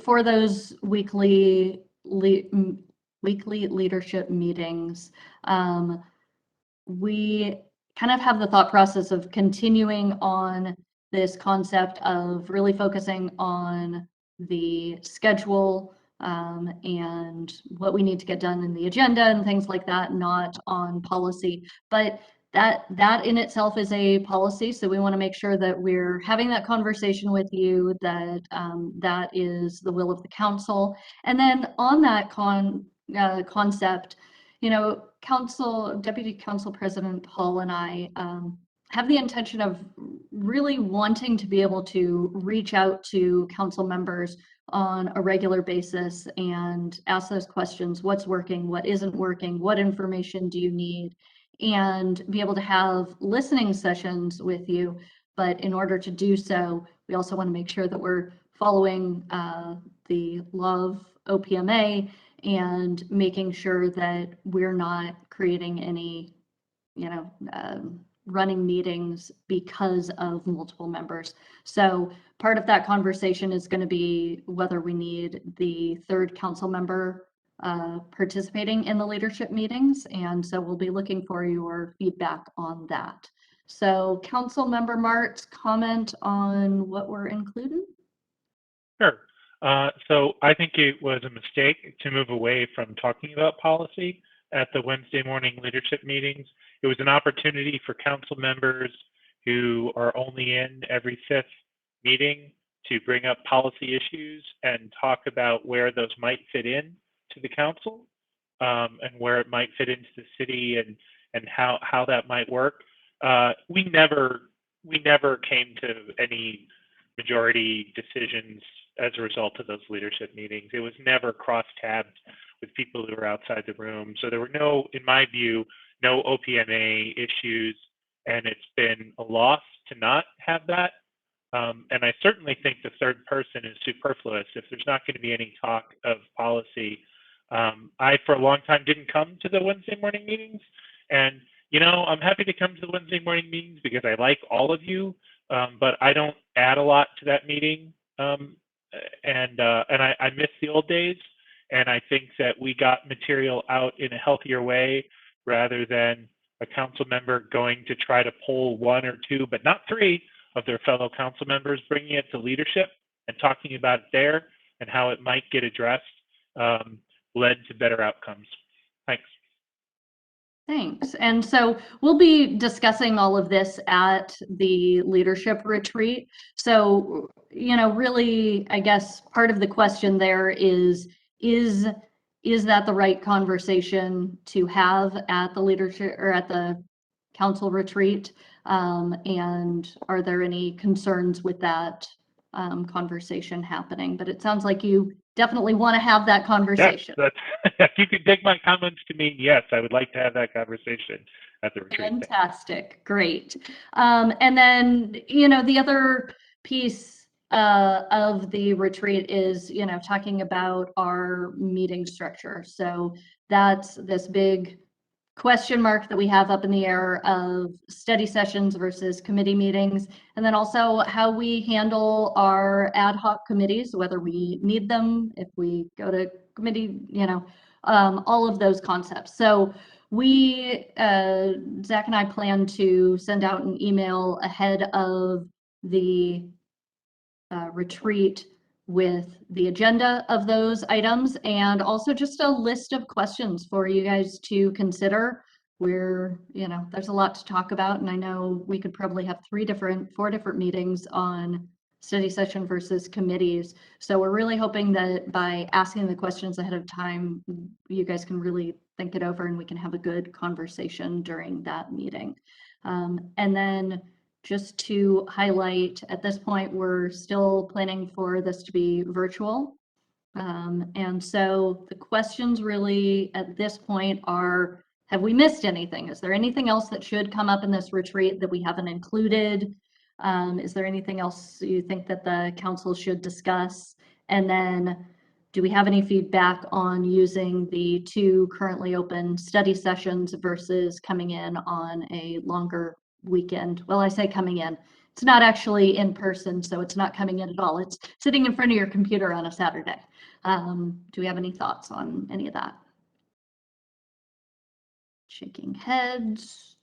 Speaker 1: for those weekly leadership meetings, we kind of have the thought process of continuing on this concept of really focusing on the schedule and what we need to get done in the agenda and things like that, not on policy. But that in itself is a policy, so we want to make sure that we're having that conversation with you, that that is the will of the council. And then on that concept, Deputy Council President Hall and I have the intention of really wanting to be able to reach out to council members on a regular basis and ask those questions: what's working, what isn't working, what information do you need, and be able to have listening sessions with you. But in order to do so, we also want to make sure that we're following the law of OPMA and making sure that we're not creating any, running meetings because of multiple members. So part of that conversation is going to be whether we need the 3rd council member participating in the leadership meetings. And so we'll be looking for your feedback on that. So Council Member Martz, comment on what we're including?
Speaker 7: Sure. So I think it was a mistake to move away from talking about policy at the Wednesday morning leadership meetings. It was an opportunity for council members who are only in every 5th meeting to bring up policy issues and talk about where those might fit in to the council and where it might fit into the city and how that might work. We never came to any majority decisions as a result of those leadership meetings. It was never cross-tabbed with people who were outside the room. So there were no, in my view, no OPMA issues, and it's been a loss to not have that. And I certainly think the third person is superfluous if there's not going to be any talk of policy. I, for a long time, didn't come to the Wednesday morning meetings. And, you know, I'm happy to come to the Wednesday morning meetings because I like all of you, but I don't add a lot to that meeting. And I miss the old days. And I think that we got material out in a healthier way rather than a council member going to try to poll 1 or 2, but not 3 of their fellow council members, bringing it to leadership and talking about it there and how it might get addressed led to better outcomes. Thanks.
Speaker 1: Thanks. And so we'll be discussing all of this at the leadership retreat. So, you know, really, I guess part of the question there is that the right conversation to have at the leadership or at the council retreat? And are there any concerns with that conversation happening? But it sounds like you definitely want to have that conversation.
Speaker 7: Yes, if you could take my comments to mean yes, I would like to have that conversation at the retreat.
Speaker 1: Fantastic, great. And then, you know, the other piece of the retreat is, you know, talking about our meeting structure. So that's this big question mark that we have up in the air of study sessions versus committee meetings, and then also how we handle our ad hoc committees, whether we need them, if we go to committee, you know, all of those concepts. So we, Zach and I plan to send out an email ahead of the retreat with the agenda of those items and also just a list of questions for you guys to consider. We're, you know, there's a lot to talk about, and I know we could probably have 4 different meetings on study session versus committees. So we're really hoping that by asking the questions ahead of time, you guys can really think it over and we can have a good conversation during that meeting. And then just to highlight, at this point, we're still planning for this to be virtual. And so the questions really at this point are, have we missed anything? Is there anything else that should come up in this retreat that we haven't included? Is there anything else you think that the council should discuss? And then do we have any feedback on using the 2 currently open study sessions versus coming in on a longer weekend? Well, I say coming in. It's not actually in person, so it's not coming in at all. It's sitting in front of your computer on a Saturday. Do we have any thoughts on any of that? Shaking heads.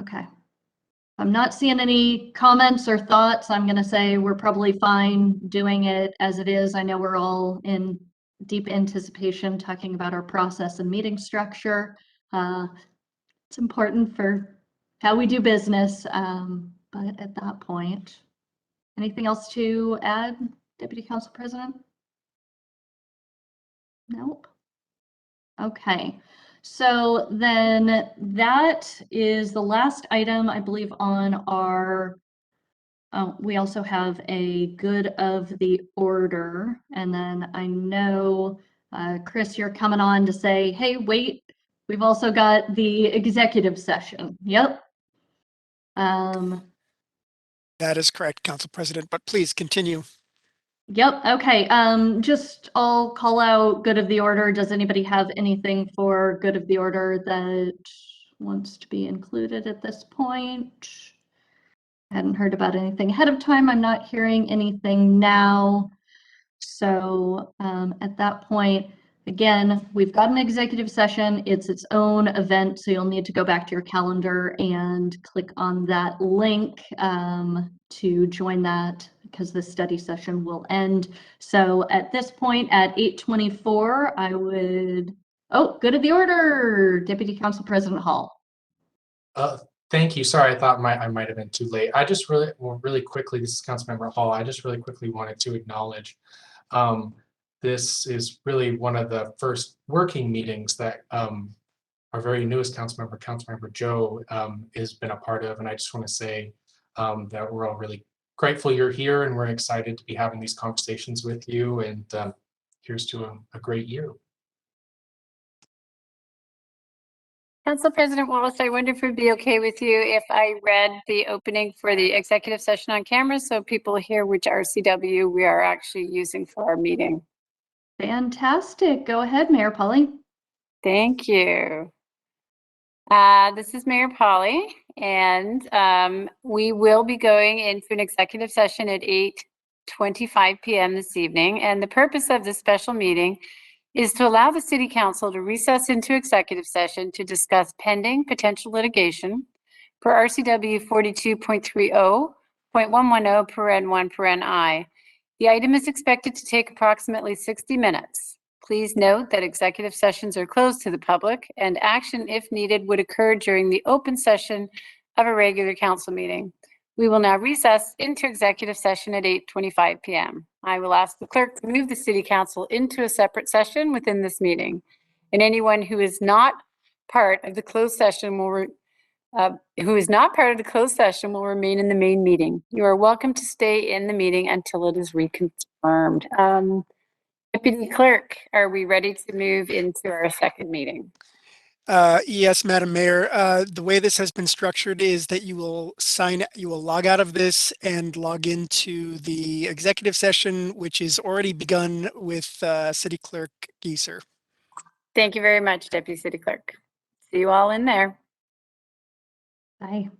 Speaker 1: Okay. I'm not seeing any comments or thoughts. I'm going to say we're probably fine doing it as it is. I know we're all in deep anticipation talking about our process and meeting structure. It's important for how we do business, but at that point, anything else to add, Deputy Council President? Nope. Okay, so then that is the last item, I believe, on our, we also have a good of the order. And then I know, Chris, you're coming on to say, hey, wait, we've also got the executive session. Yep.
Speaker 5: That is correct, Council President, but please continue.
Speaker 1: Yep. Okay. Just I'll call out good of the order. Does anybody have anything for good of the order that wants to be included at this point? I hadn't heard about anything ahead of time. I'm not hearing anything now. So at that point, again, we've got an executive session. It's its own event, so you'll need to go back to your calendar and click on that link to join that because the study session will end. So at this point at 8:24, I would, oh, good of the order, Deputy Council President Hall.
Speaker 10: Thank you. Sorry, I thought I might have been too late. I just really quickly, this is Councilmember Hall. I just really quickly wanted to acknowledge this is really one of the first working meetings that our very newest Councilmember Joe, has been a part of, and I just want to say that we're all really grateful you're here, and we're excited to be having these conversations with you. And here's to a great year.
Speaker 15: Council President Wallace, I wonder if it would be okay with you if I read the opening for the executive session on camera so people hear which RCW we are actually using for our meeting.
Speaker 1: Fantastic. Go ahead, Mayor Polly.
Speaker 15: Thank you. This is Mayor Polly, and we will be going into an executive session at 8:25 p.m. this evening. And the purpose of this special meeting is to allow the City Council to recess into executive session to discuss pending potential litigation per RCW 42.30.110 paren 1 paren I. The item is expected to take approximately 60 minutes. Please note that executive sessions are closed to the public, and action, if needed, would occur during the open session of a regular council meeting. We will now recess into executive session at 8:25 p.m. I will ask the clerk to move the City Council into a separate session within this meeting. And anyone who is not part of the closed session will remain in the main meeting. You are welcome to stay in the meeting until it is reconfirmed. Deputy Clerk, are we ready to move into our second meeting?
Speaker 5: Yes, Madam Mayor. The way this has been structured is that you will log out of this and log into the executive session, which is already begun with City Clerk Geeser.
Speaker 15: Thank you very much, Deputy City Clerk. See you all in there.
Speaker 1: Bye.